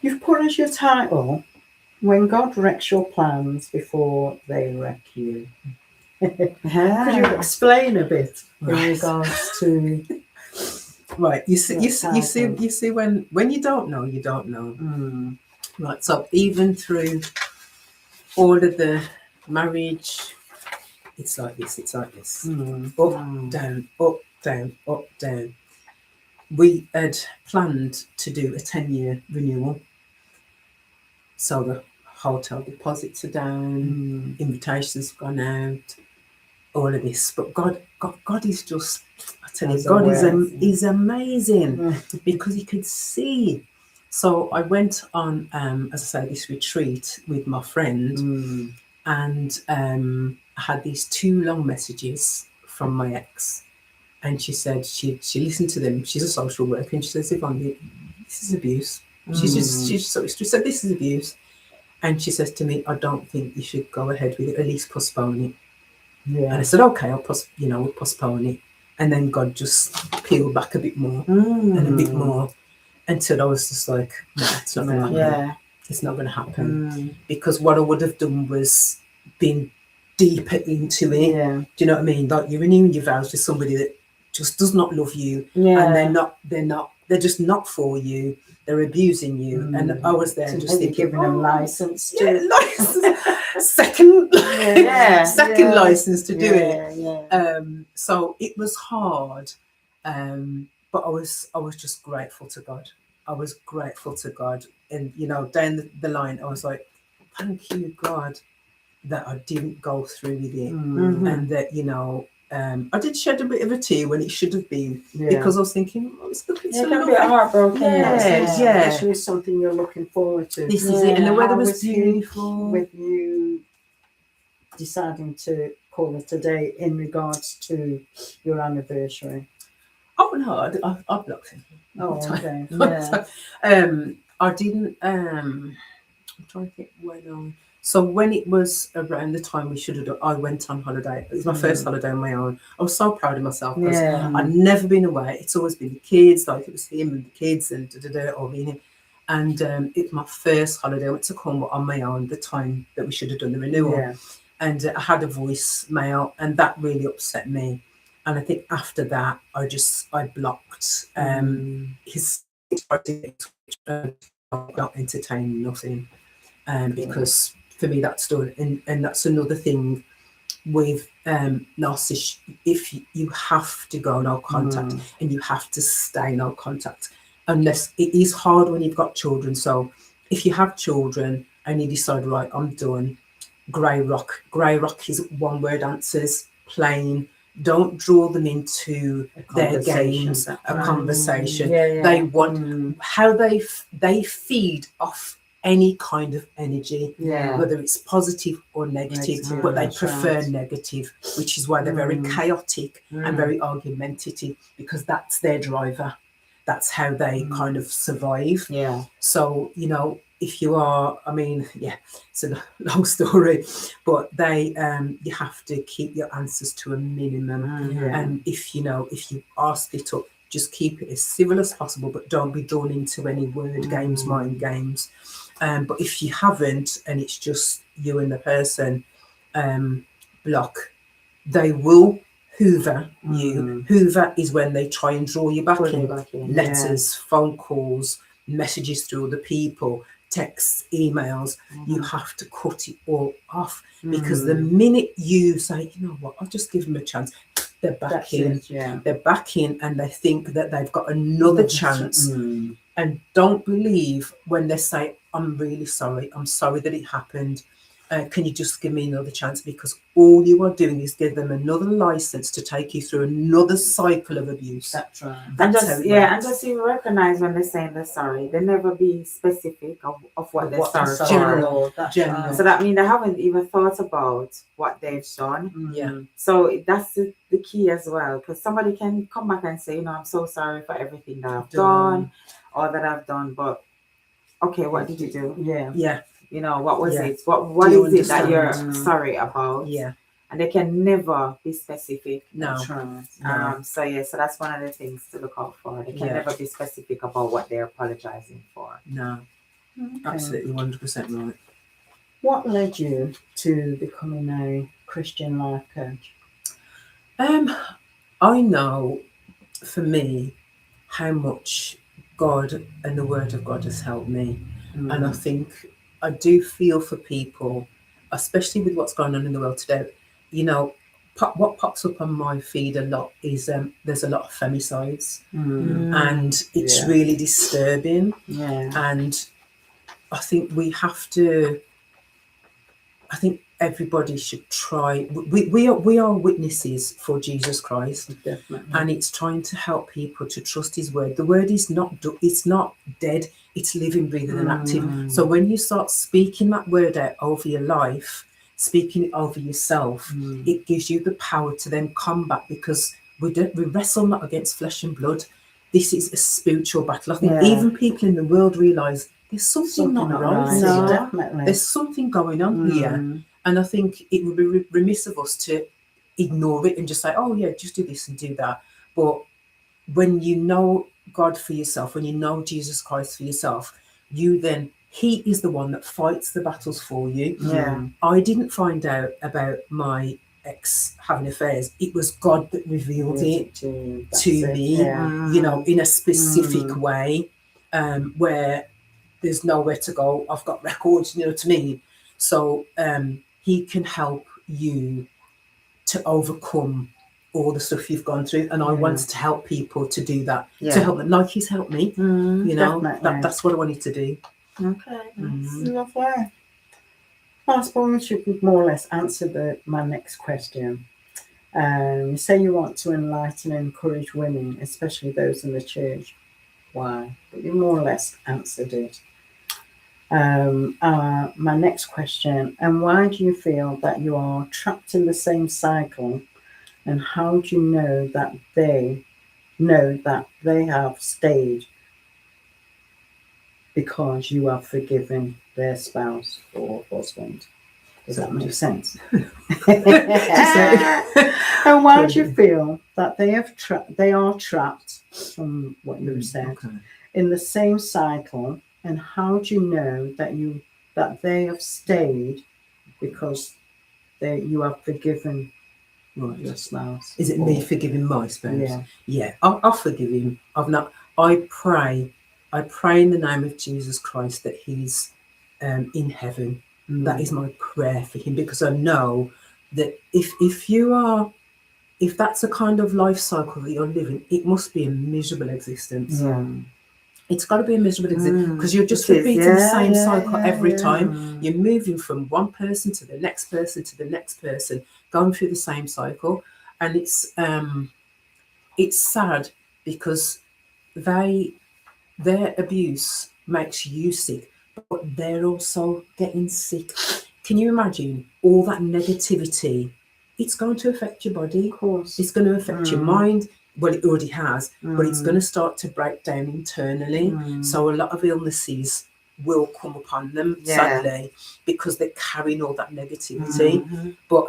You've put as your title, "When God Wrecks Your Plans Before They Wreck You." Could you explain a bit in regards to? Right, you see when you don't know, you don't know. Right, so even through all of the marriage, it's like this. Up, down, up, down, up, down. We had planned to do a 10-year renewal, so the hotel deposits are down, invitations have gone out, all of this. But God is just, I tell you, God is amazing, because He could see. So I went on, as I say, this retreat with my friend, and I had these 2 long messages from my ex, and she said she listened to them. She's a social worker, and she says, Yvonne, this is abuse. She just said, this is abuse. And she says to me, I don't think you should go ahead with it, at least postpone it. And I said, okay, we'll postpone it. And then God just peeled back a bit more and a bit more until I was just like, no, it's not going to happen. It's not going to happen. Because what I would have done was been deeper into it. Do you know what I mean? Like you're renewing your vows with somebody that just does not love you, and they're just not for you. They're abusing you, and I was there just thinking, giving them license to second license to do it. So it was hard, but I was just grateful to God. I was grateful to God, and down the line, I was like, thank you, God, that I didn't go through with it, and that I did shed a bit of a tear when it should have been, because I was thinking, it's looking so lovely. It can be heartbroken. Especially something you're looking forward to. This is it, and the weather was beautiful. With you deciding to call it a day in regards to your anniversary. Oh no, I blocked him. Oh, okay. I didn't. I'm trying to think when So when it was around the time we should have done, I went on holiday. It was my first holiday on my own. I was so proud of myself because I'd never been away. It's always been the kids, like it was him and the kids and or me and him. And it was my first holiday. I went to Cornwall on my own, the time that we should have done the renewal. And I had a voicemail, and that really upset me. And I think after that, I blocked his not entertain nothing, because for me that's done. And that's another thing with narcissists. If you have to go no contact, and you have to stay no contact, unless it is hard when you've got children. So if you have children and you decide, right, I'm done, grey rock is one word answers, plain. Don't draw them into their games, a conversation. They want how they feed off any kind of energy, whether it's positive or negative, but they prefer negative, which is why they're very chaotic and very argumentative, because that's their driver. That's how they kind of survive. So, if you are, it's a long story, but you have to keep your answers to a minimum. And if you are split up, just keep it as civil as possible, but don't be drawn into any word games, mind games. But if you haven't, and it's just you and the person, block. They will hoover you. Hoover is when they try and draw you back in. Letters, phone calls, messages through other people, texts, emails. You have to cut it all off, because the minute you say, you know what, I'll just give them a chance, they're back in. They're back in, and they think that they've got another chance. And don't believe when they say, I'm really sorry. I'm sorry that it happened. Can you just give me another chance? Because all you are doing is give them another license to take you through another cycle of abuse. That's right. And just even recognize when they're saying they're sorry. They never be specific of what they're sorry for. General. So that means they haven't even thought about what they've done. So that's the key as well, because somebody can come back and say, I'm so sorry for everything that I've done or that I've done, but okay, what did you do? What was it? What is it that you're sorry about? And they can never be specific. No. So that's one of the things to look out for. They can never be specific about what they're apologizing for. No. Absolutely 100% right. What led you to becoming a Christian life coach? I know for me how much God and the Word of God has helped me. And I think I do feel for people, especially with what's going on in the world today. What pops up on my feed a lot is there's a lot of femicides, and it's really disturbing. And I think I think everybody should try. We are witnesses for Jesus Christ, and it's trying to help people to trust His word. The word is not dead; it's living, breathing, and active. So when you start speaking that word out over your life, speaking it over yourself, it gives you the power to then combat, because we wrestle not against flesh and blood. this is a spiritual battle. I think Yeah. even people in the world realise there's something not right. right. No, here. definitely. There's something going on here. Mm. And I think it would be remiss of us to ignore it and just say, oh, yeah, just do this and do that. But when you know God for yourself, when you know Jesus Christ for yourself, he is the one that fights the battles for you. Yeah. I didn't find out about my ex having affairs. It was God that revealed it to me, Yeah. you know, in a specific way, where there's nowhere to go. I've got records, you know what I mean? So he can help you to overcome all the stuff you've gone through. And I want to help people to do that, to help them, like he's helped me. You know, that's what I wanted to do. Okay, lovely. I suppose you could more or less answer my next question. You say you want to enlighten and encourage women, especially those in the church. Why? But you more or less answered it. My next question, and why do you feel that you are trapped in the same cycle, and how do you know that they have stayed because you have forgiven their spouse or husband? Does that make sense? And why do you feel that they are trapped, from what you said, in the same cycle? And how do you know that they have stayed because you have forgiven your spouse? Is it me forgiving my spouse? Yeah. I'll forgive him. I pray in the name of Jesus Christ that he's in heaven. That is my prayer for him, because I know that if that's a kind of life cycle that you're living, it must be a miserable existence. It's got to be a miserable existence, because you're just repeating the same cycle every time. You're moving from one person to the next person to the next person, going through the same cycle. And it's sad, because their abuse makes you sick, but they're also getting sick. Can you imagine all that negativity? It's going to affect your body. Of course. It's going to affect your mind. Well, it already has, but it's going to start to break down internally. So a lot of illnesses will come upon them, sadly, because they're carrying all that negativity. But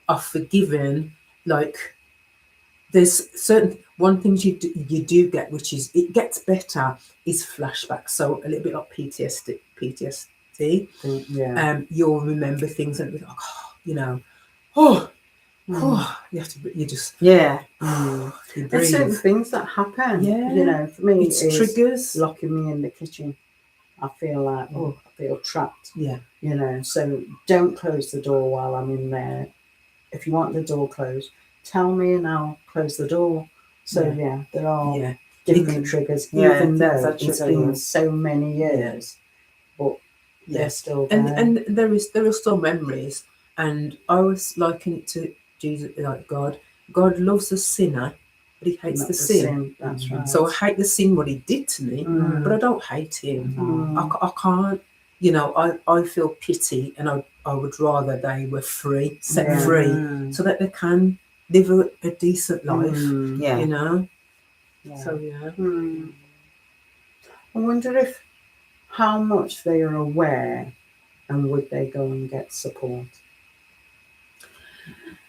I've forgiven, like, there's certain one things you do get, which is it gets better, is flashbacks. So a little bit like PTSD. You'll remember things and be like, you have to, you just you There's certain things that happen. You know, for me, it's triggers. Locking me in the kitchen. I feel like I feel trapped. Yeah. You know, so don't close the door while I'm in there. If you want the door closed, tell me and I'll close the door. So there are different triggers, even though it's been so many years, but they're still there. And there are still memories. And I always liken it to Jesus, like God. God loves a sinner, but he hates the sin. That's right. So I hate the sin, what he did to me, but I don't hate him. I can't, you know, I feel pity, and I would rather they were free, set free, so that they can live a decent life, you know. So I wonder how much they are aware, and would they go and get support?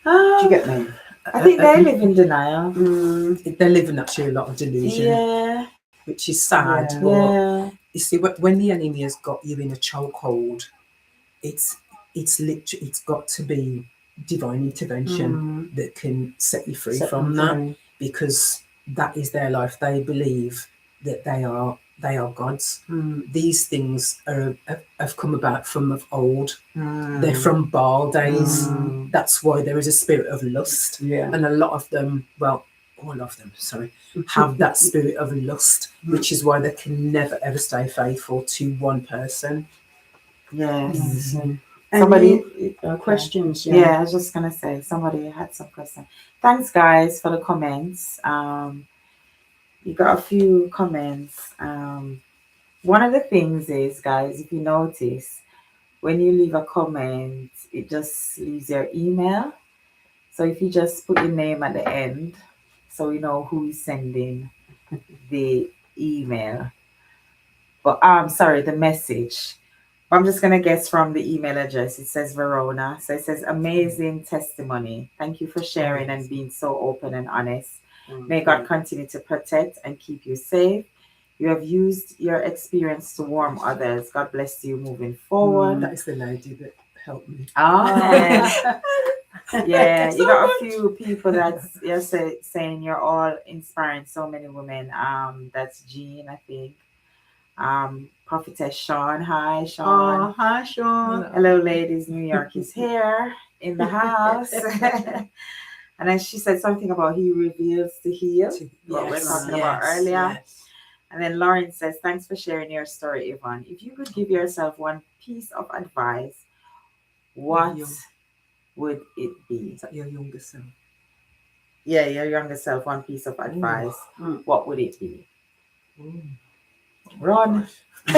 Do you get me? I think they live in denial. They're living actually a lot of delusion, which is sad. But you see, when the enemy has got you in a chokehold, it's literally, it's got to be divine intervention that can set you free from that, because that is their life. They believe that they are gods. These things have come about from of old. They're from Baal days. That's why there is a spirit of lust. And a lot of them, well, all of them, sorry, have that spirit of lust, which is why they can never ever stay faithful to one person. Somebody questions? I was just gonna say, somebody had some questions. Thanks, guys, for the comments. You got a few comments. One of the things is, guys, if you notice, when you leave a comment, it just leaves your email. So if you just put your name at the end, so we know who is sending the email, but sorry, the message. But I'm just gonna guess from the email address. It says Verona. So it says amazing testimony. Thank you for sharing and being so open and honest. May God continue to protect and keep you safe. You have used your experience to warm others. God bless you moving forward. That is the lady that helped me. Oh, yeah, you So got a much. few people that's saying you're all inspiring so many women. That's Jean, I think. Prophetess Sean. Hi, Sean. Oh, hi, Sean. Hello, ladies. New York is here in the house. And then she said something about he reveals to heal, what we're talking about earlier. Yes. And then Lauren says, thanks for sharing your story, Yvonne. If you could give yourself one piece of advice, what would it be? Is that your younger self? Yeah, your younger self, one piece of advice. What would it be? Run. You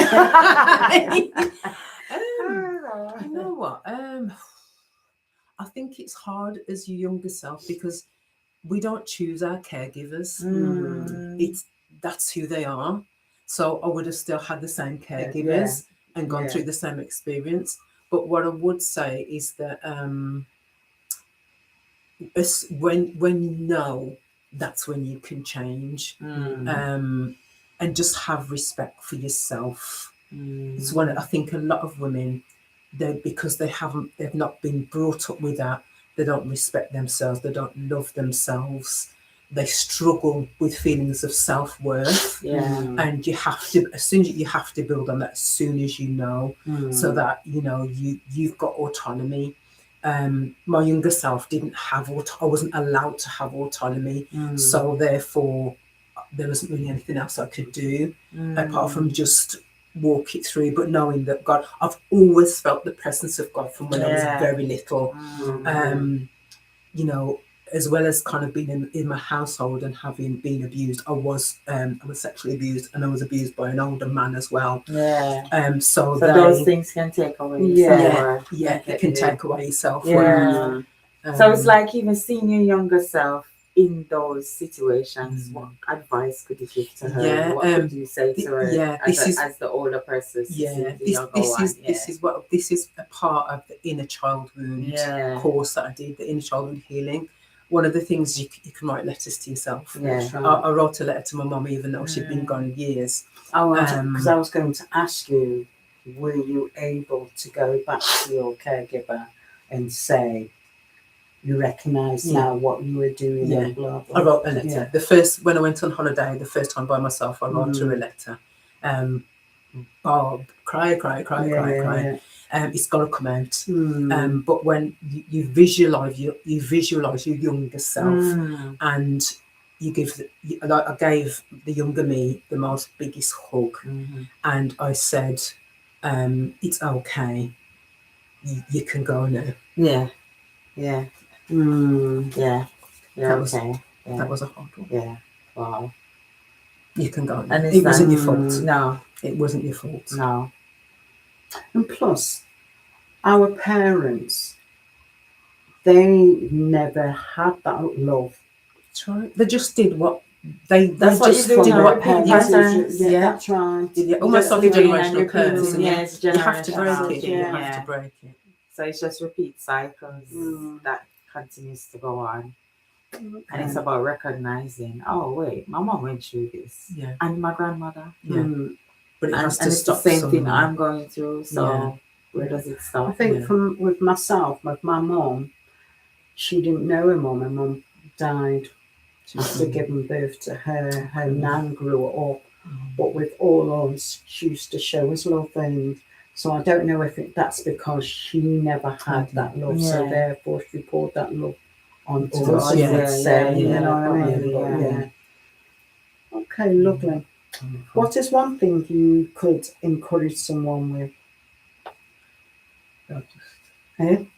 know what? I think it's hard as your younger self because we don't choose our caregivers. That's who they are. So I would have still had the same caregivers and gone through the same experience. But what I would say is that when you know, that's when you can change. And just have respect for yourself. It's one. I think a lot of women, because they've not been brought up with that. They don't respect themselves. They don't love themselves. They struggle with feelings of self-worth. And you have to, you have to build on that as soon as you know, so that you've got autonomy. My younger self didn't have I wasn't allowed to have autonomy, so therefore there wasn't really anything else I could do apart from just walk it through. But knowing that God, I've always felt the presence of God from when I was very little. As well as kind of being in my household and having been abused, I was sexually abused, and I was abused by an older man as well. So those things can take away it can take away your self-worth. So it's like even seeing your younger self in those situations. What advice could you give to her? What could you say to her as the older person? This is a part of the inner child wound course that I did, the inner child wound healing. One of the things you can write letters to yourself. I wrote a letter to my mum even though she'd been gone years. Because I was going to ask you, were you able to go back to your caregiver and say, you recognise now what you were doing and blah, blah. I wrote a letter. When I went on holiday, the first time by myself, I wrote her a letter. Bob, cry. It's got to come out. But when you visualise your younger self, and I gave the younger me the most biggest hug, and I said, "It's okay. You can go now." That was a hard one. Wow. You can go now. And It wasn't your fault. No, it wasn't your fault. No. And plus, our parents, they never had that love. That's right. They just did what they That's what just you do did now. what Parents. That's right. Almost like a generational curse. Yes, you have to break generational. it. You have to break it. So it's just repeat cycles that continues to go on. And it's about recognizing, oh wait, my mom went through this. And my grandmother. But it has to it's stop the same somewhere. thing I'm going through. So where does it stop? I think with myself, with my mom, she didn't know her mom. Her mom died after giving birth to her. Her nan grew up. But with all us, she used to show us love. And so I don't know if that's because she never had that love. So therefore she poured that love on us. You know what I mean? Okay, lovely. What is one thing you could encourage someone with? Anything?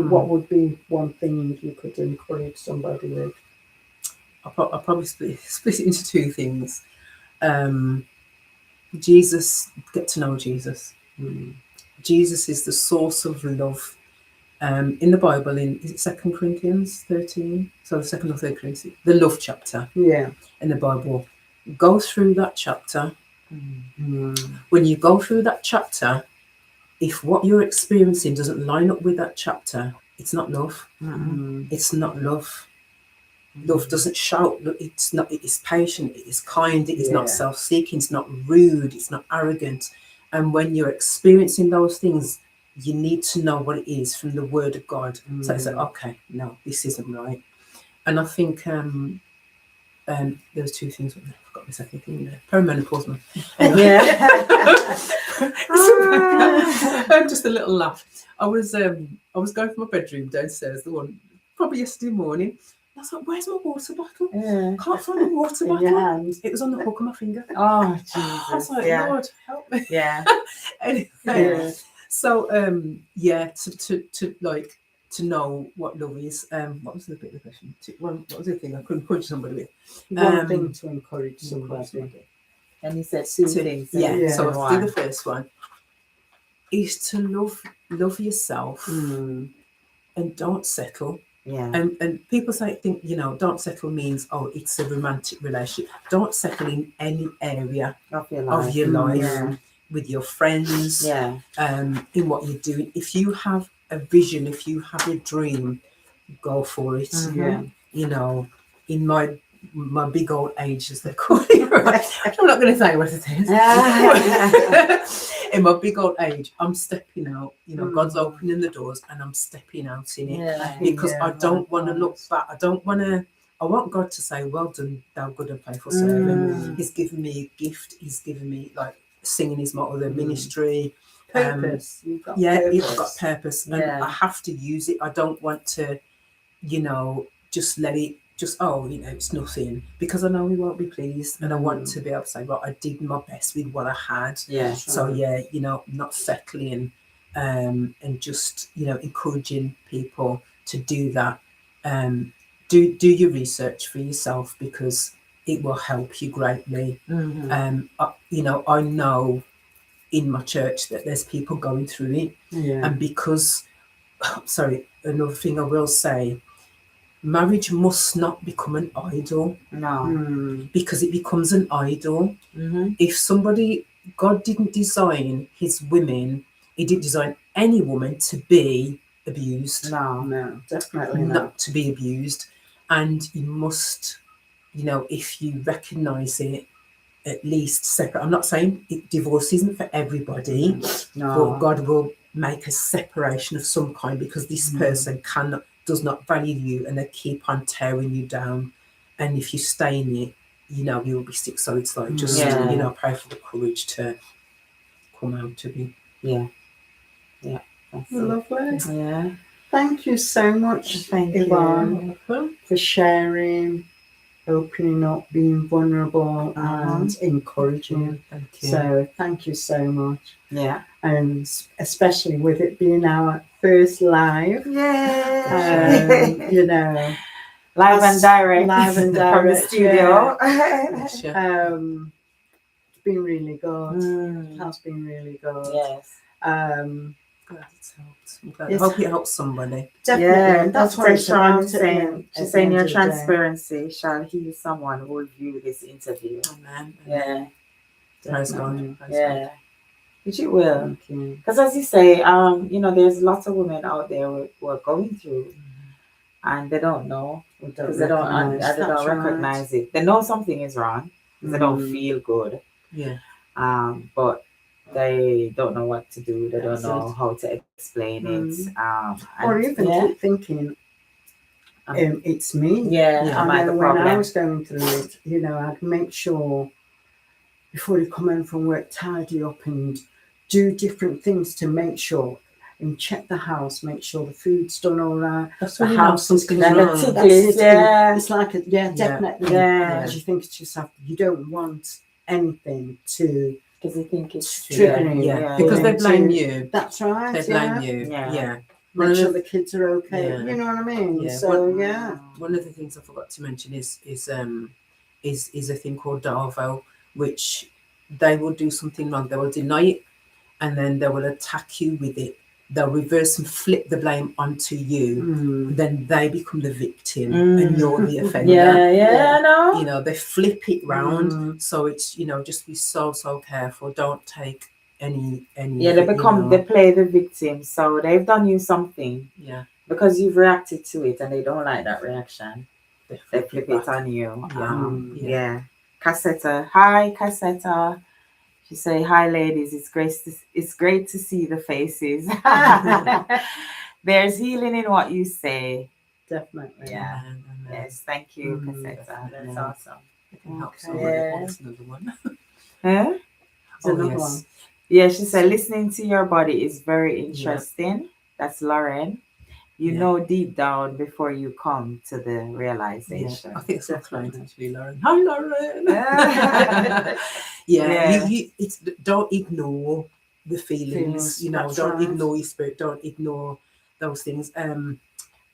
What would be one thing you could encourage somebody with? I'll probably split it into two things. Jesus, get to know Jesus. Jesus is the source of love. In the Bible, is it 2 Corinthians 13? So the 2nd or 3rd Corinthians, the love chapter Yeah. in the Bible. Go through that chapter. When you go through that chapter, if what you're experiencing doesn't line up with that chapter, it's not love. It's not love. Love doesn't shout. It's not. It is patient. It is kind. It is not self-seeking. It's not rude. It's not arrogant. And when you're experiencing those things, you need to know what it is from the Word of God. So it's like, okay, no, this isn't right. And I think there was 2 things. I forgot the second thing there. Perimenopause, man. Anyway. Just a little laugh. I was going from my bedroom downstairs, the one probably yesterday morning. I was like, "Where's my water bottle? Can't find my water bottle." It was on the hook of my finger. Oh, Jesus! I was like, "Lord, help me!" Yeah. Anyway, so to know what love is. What was the bit of the question? What was the thing I couldn't punch somebody with? One thing to encourage somebody. And he said 2 things. So I'll do the first one. Is to love yourself and don't settle. Yeah. And people think, don't settle means, it's a romantic relationship. Don't settle in any area of your life with your friends, in what you're doing. If you have a vision, if you have a dream, go for it. In my big old age, as they call it. Right? I'm not going to say what it is. In my big old age, I'm stepping out. God's opening the doors, and I'm stepping out in it because I don't want to look back. I want God to say, "Well done, thou good and faithful servant." He's given me a gift. He's given me singing is my other ministry. Purpose. You've got purpose, and I have to use it. I don't want to, just let it. It's nothing, because I know He won't be pleased, and I want to be able to say, "Well, I did my best with what I had." Yeah. So not settling, and just encouraging people to do that. Do your research for yourself, because it will help you greatly. I know in my church that there's people going through it, and because, another thing I will say. Marriage must not become an idol. No. Because it becomes an idol. If God didn't design His women, He didn't design any woman to be abused. No, definitely not to be abused. And you must, if you recognise it, at least separate. I'm not saying divorce isn't for everybody, but God will make a separation of some kind, because this person does not value you, and they keep on tearing you down. And if you stay in it, you'll be sick. So it's like just pray for the courage to come out of it. Yeah. That's lovely. Yeah. Thank you so much, Yvonne, for sharing, opening up, being vulnerable, and encouraging. Thank you. So thank you so much. Yeah. And especially with it being our first live. Live and direct from the studio. It's been really good. It has been really good. Yes. Glad it's helped. I hope it helps somebody. Definitely. Yeah, That's what it's Sean about. saying. She's saying your transparency shall heal someone who will view this interview. Amen. Yeah. Praise God. Yeah. Which it will. Okay. Because as you say, there's lots of women out there who are going through, and they don't know, because they don't recognize it. They know something is wrong, because they don't feel good. Yeah. But they don't know what to do. They don't know how to explain it. Or even keep thinking, it's me. Yeah. I know when I was going through it, I'd make sure before you come home from work, tidy up and do different things to make sure, and check the house, make sure the food's done all right. That's the really house is clean. It's like definitely. Because you think to yourself, you don't want anything to, because you think it's triggering. Because they blame you. That's right. They blame you. Yeah. Make sure the kids are okay. Yeah. You know what I mean? Yeah. So One of the things I forgot to mention is a thing called Darvo, which they will do something wrong. They will deny it, and then they will attack you with it. they'll reverse and flip the blame onto you. Then they become the victim and you're the offender. I know. You know, they flip it round. So it's, you know, just be so careful. Don't take any Yeah, they become, they play the victim. So they've done you something. Yeah. Because you've reacted to it and they don't like that reaction. They flip it back. on you. Yeah. Cassetta. Hi, Cassetta. She say, hi, ladies. It's great to see the faces. There's healing in what you say. Definitely. Yeah. Yes. Thank you, Cassetta. That's awesome. It can help somebody. That's another one. Huh? Another one. Yeah, she said, listening to your body is very interesting. That's Lauren. You know deep down before you come to the realization. I think it's my client actually, Lauren. Hi, Lauren. Don't ignore the feelings. You know, don't ignore your spirit. Don't ignore those things.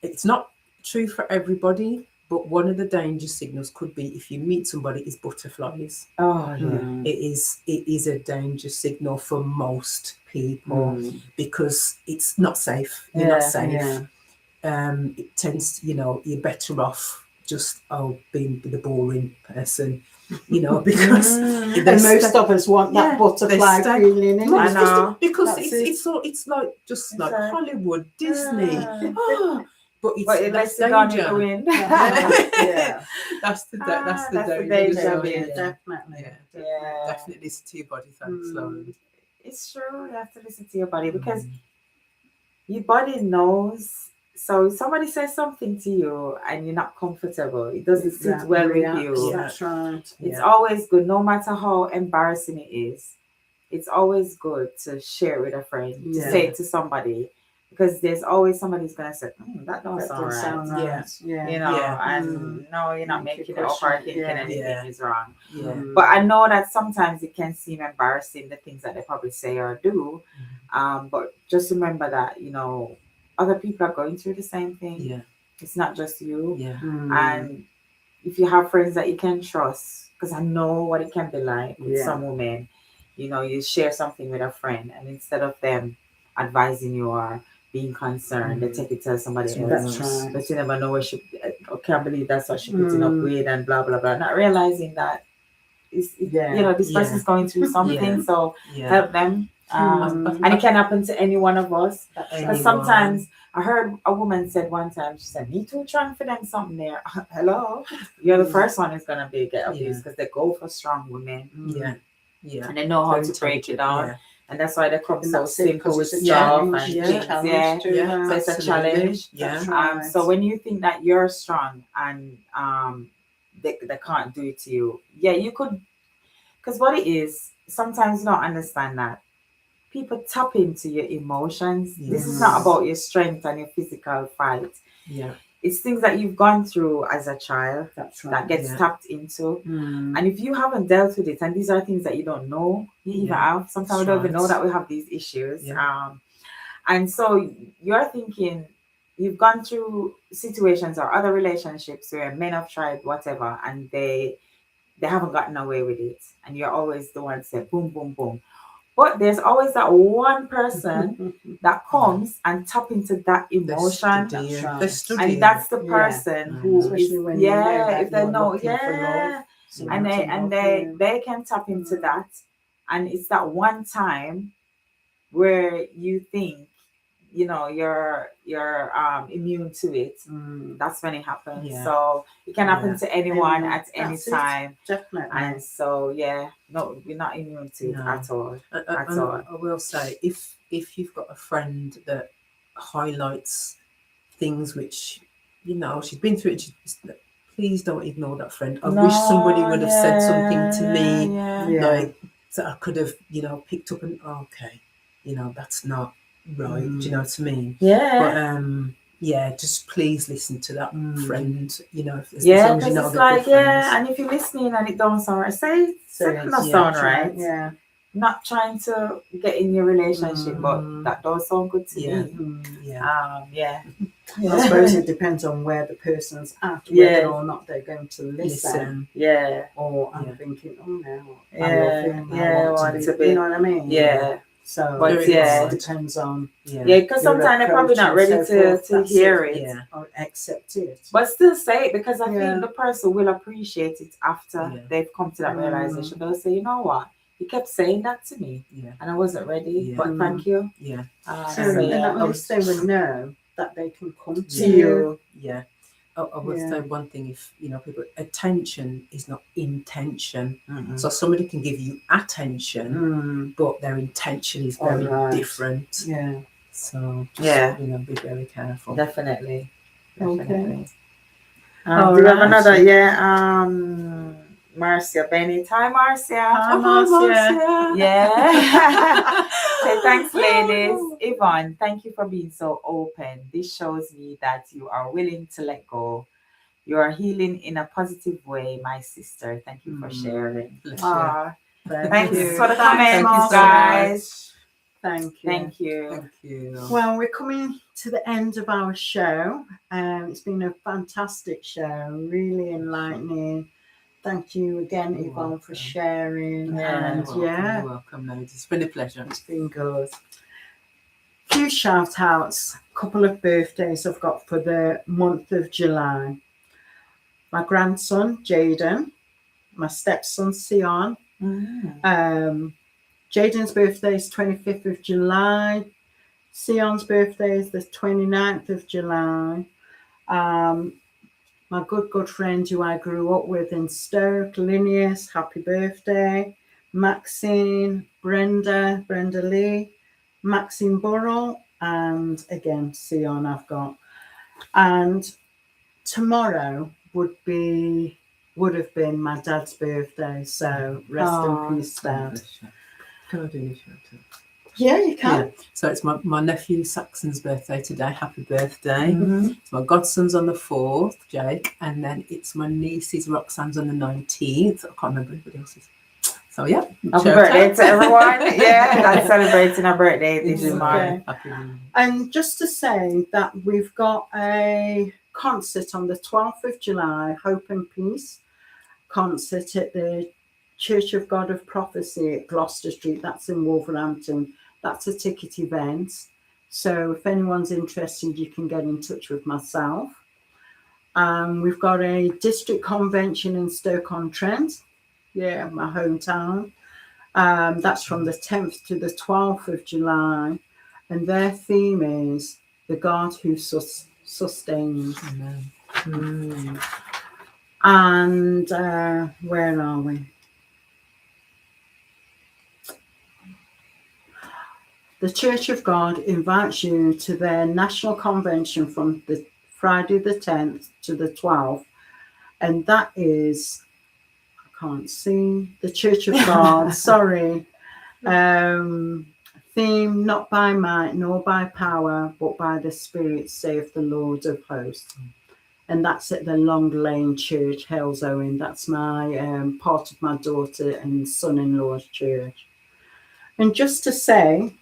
It's not true for everybody, but one of the danger signals could be if you meet somebody is butterflies. Oh yeah. It is a danger signal for most people because it's not safe. You're not safe. Yeah. It tends, you know, you're better off just being the boring person, you know, because and most of us want that butterfly feeling in it. know. Because it's like just like Hollywood, Disney. But it's danger. That's the danger. Definitely. Definitely listen to your body. Thanks, Lauren. It's true. You have to listen to your body because your body knows. So if somebody says something to you and you're not comfortable, it doesn't sit well with you. That's right. It's always good, no matter how embarrassing it is. It's always good to share with a friend, to say it to somebody, because there's always somebody who's gonna say, "That don't sound right." You know, and no, you're not making it up or thinking anything is wrong. But I know that sometimes it can seem embarrassing, the things that they probably say or do. But just remember that, you know, other people are going through the same thing. It's not just you. And if you have friends that you can trust, because I know what it can be like with some women, you know, you share something with a friend and instead of them advising you or being concerned, they take it to somebody else. Right. But you never know where she, I can't believe that's what she's putting up with and blah, blah, blah. Not realizing that, you know, this person's going through something. So help them. And it can happen to any one of us. Because sometimes I heard a woman said one time, she said, me too trying for them something there. Hello? You're the first one who's going to get abused because they go for strong women. And they know how to break it down. And that's why they come so simple with stuff and things. So it's a challenge. So when you think that you're strong and they can't do it to you, you could, because what it is, sometimes you don't understand that. People tap into your emotions. This is not about your strength and your physical fight. It's things that you've gone through as a child that gets tapped into. And if you haven't dealt with it, and these are things that you don't know you even have, sometimes we don't even know that we have these issues. And so you're thinking, you've gone through situations or other relationships where men have tried whatever and they haven't gotten away with it. And you're always the one to say boom, boom, boom. But there's always that one person that comes and tap into that emotion. And that's the person who is, if they know, and they can tap into that. And it's that one time where you think, you know, you're immune to it. That's when it happens. So it can happen to anyone at any time. Definitely. And so no, we're not immune to it at all. I will say, if you've got a friend that highlights things which, you know, she's been through it, please don't ignore that friend. I wish somebody would have said something to me, like, so I could have, you know, picked up and okay, you know, that's not right. Do you know what I mean? But just please listen to that friend, you know, as long as you know it's like, and if you're listening and it don't sound right, say it not sound right. Not trying to get in your relationship, but that does sound good to me. I suppose it depends on where the person's at, whether or not they're going to listen. Or I'm thinking, oh no, I love him. I want to be, you know what I mean? So But it yeah. depends on Yeah, because your sometimes they're probably not approach ready and so forth. to That's hear it. it. Yeah. or accept it. But still say it, because I Yeah. think the person will appreciate it after Yeah. they've come to that Mm. realization. They'll say, you know what? You kept saying that to me Yeah. and I wasn't ready, Yeah. but thank you. Yeah. So, So, and yeah, at least they would know that they can come to to you. you. Yeah. I would Yeah. say one thing, if people, attention is not intention. Mhm. So somebody can give you attention, Mm. but their intention is very Alright. different. Yeah. So Yeah. be very careful. Definitely. Okay. Do we have Alright. another? Yeah. Marcia Bennett. Hi, Marcia. Hi, Marcia. Yeah. Say thanks, ladies. Yvonne, thank you for being so open. This shows me that you are willing to let go. You are healing in a positive way, my sister. Thank you for sharing. Bless you. Ah, Thank thanks you. for the Thanks, comments, Marcia. guys. Thank you. Thank you. Thank you. Well, we're coming to the end of our show. It's been a fantastic show, really enlightening. Thank you again, You're Yvonne, for welcome. sharing. Yeah. And You're welcome, ladies. It's been a pleasure. it's been good. Few shout outs, couple of birthdays I've got for the month of July. My grandson, Jaden, my stepson, Sion. Jaden's birthday is 25th of July. Sion's birthday is the 29th of July. My good friend who I grew up with in Stoke, Linnaeus, happy birthday. Maxine, Brenda Lee, Maxine Burrell, and again, Sion I've got. And tomorrow would have been my dad's birthday, so rest in peace, Dad. Can I do your shout out? Yeah, you can. Yeah. So it's my nephew Saxon's birthday today. Happy birthday. Mhm. It's my godson's on the 4th, Jake, and then it's my niece's Roxanne's on the 19th. I can't remember anybody else's. So yeah. Happy shout birthday out. to everyone. Yeah, that's celebrating a birthday this Okay. month. And just to say that we've got a concert on the 12th of July, Hope and Peace concert at the Church of God of Prophecy at Gloucester Street. That's in Wolverhampton. That's a ticket event. So if anyone's interested, you can get in touch with myself. We've got a district convention in Stoke-on-Trent. Yeah, my hometown. That's from the 10th to the 12th of July. And their theme is the God who sustains. Amen. And where are we? The Church of God invites you to their national convention from the Friday the 10th to the 12th. And that is, I can't see, the Church of God, sorry. Theme, not by might nor by power, but by the Spirit, saith the Lord of hosts. And that's at the Long Lane Church, Hales Owen. That's my part of my daughter and son-in-law's church. And just to say,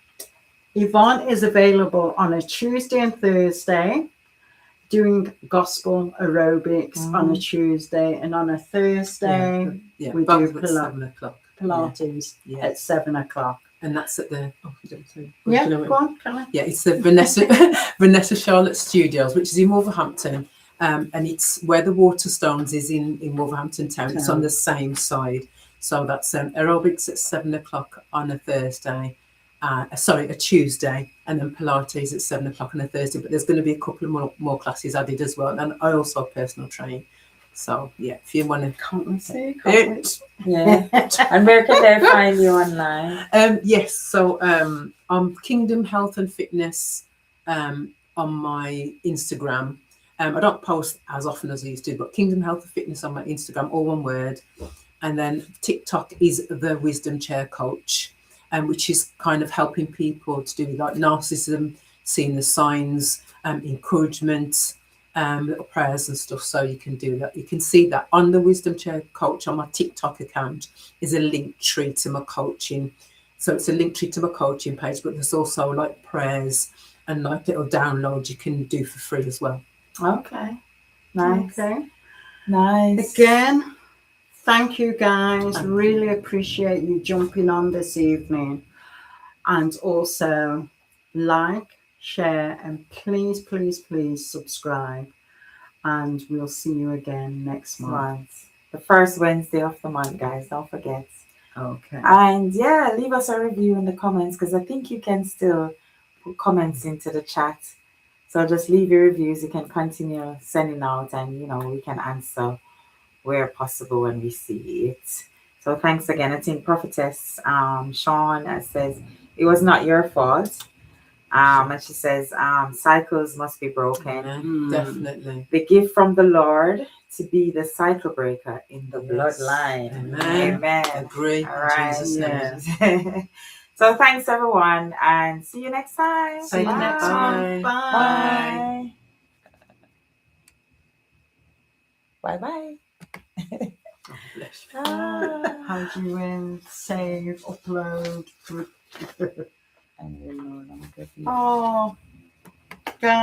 Yvonne is available on a Tuesday and Thursday, doing gospel aerobics on a Tuesday, and on a Thursday we do at 7 o'clock. Pilates at 7 o'clock. And that's at the go on, can I? Yeah, it's the Vanessa Charlotte Studios, which is in Wolverhampton. And it's where the Waterstones is in Wolverhampton town. It's on the same side. So that's aerobics at 7 o'clock on a Thursday. A Tuesday, and then Pilates at 7 o'clock on a Thursday. But there's going to be a couple of more classes added as well. And I also personal train. So yeah, if you want to, can't wait. Yeah. And where can they find you online? Yes. So I'm Kingdom Health and Fitness on my Instagram. I don't post as often as I used to, but Kingdom Health and Fitness on my Instagram, all one word. And then TikTok is the Wisdom Chair Coach, which is kind of helping people to do like narcissism, seeing the signs, encouragement, little prayers and stuff. So you can do that. You can see that on the Wisdom Chair Coach on my TikTok account is a link tree to my coaching. So it's a link tree to my coaching page, but there's also like prayers and like little downloads you can do for free as well. Okay. Nice. Okay. Nice. Again, thank you guys. Really appreciate you jumping on this evening. And also like, share, and please, please, please subscribe. And we'll see you again next month. The first Wednesday of the month, guys. Don't forget. Okay. And yeah, leave us a review in the comments because I think you can still put comments into the chat. So just leave your reviews. You can continue sending out, and we can answer where possible when we see it. So thanks again. I think Prophetess Sean says it was not your fault. And she says cycles must be broken. Definitely. The gift from the Lord to be the cycle breaker in the bloodline. Amen. Agree. All right. Jesus' name. Yeah. So thanks everyone, and see you next time. See you next month. Bye. Bye. Bye. God bless you. How do you save, upload? And we'll no longer be. Oh, God.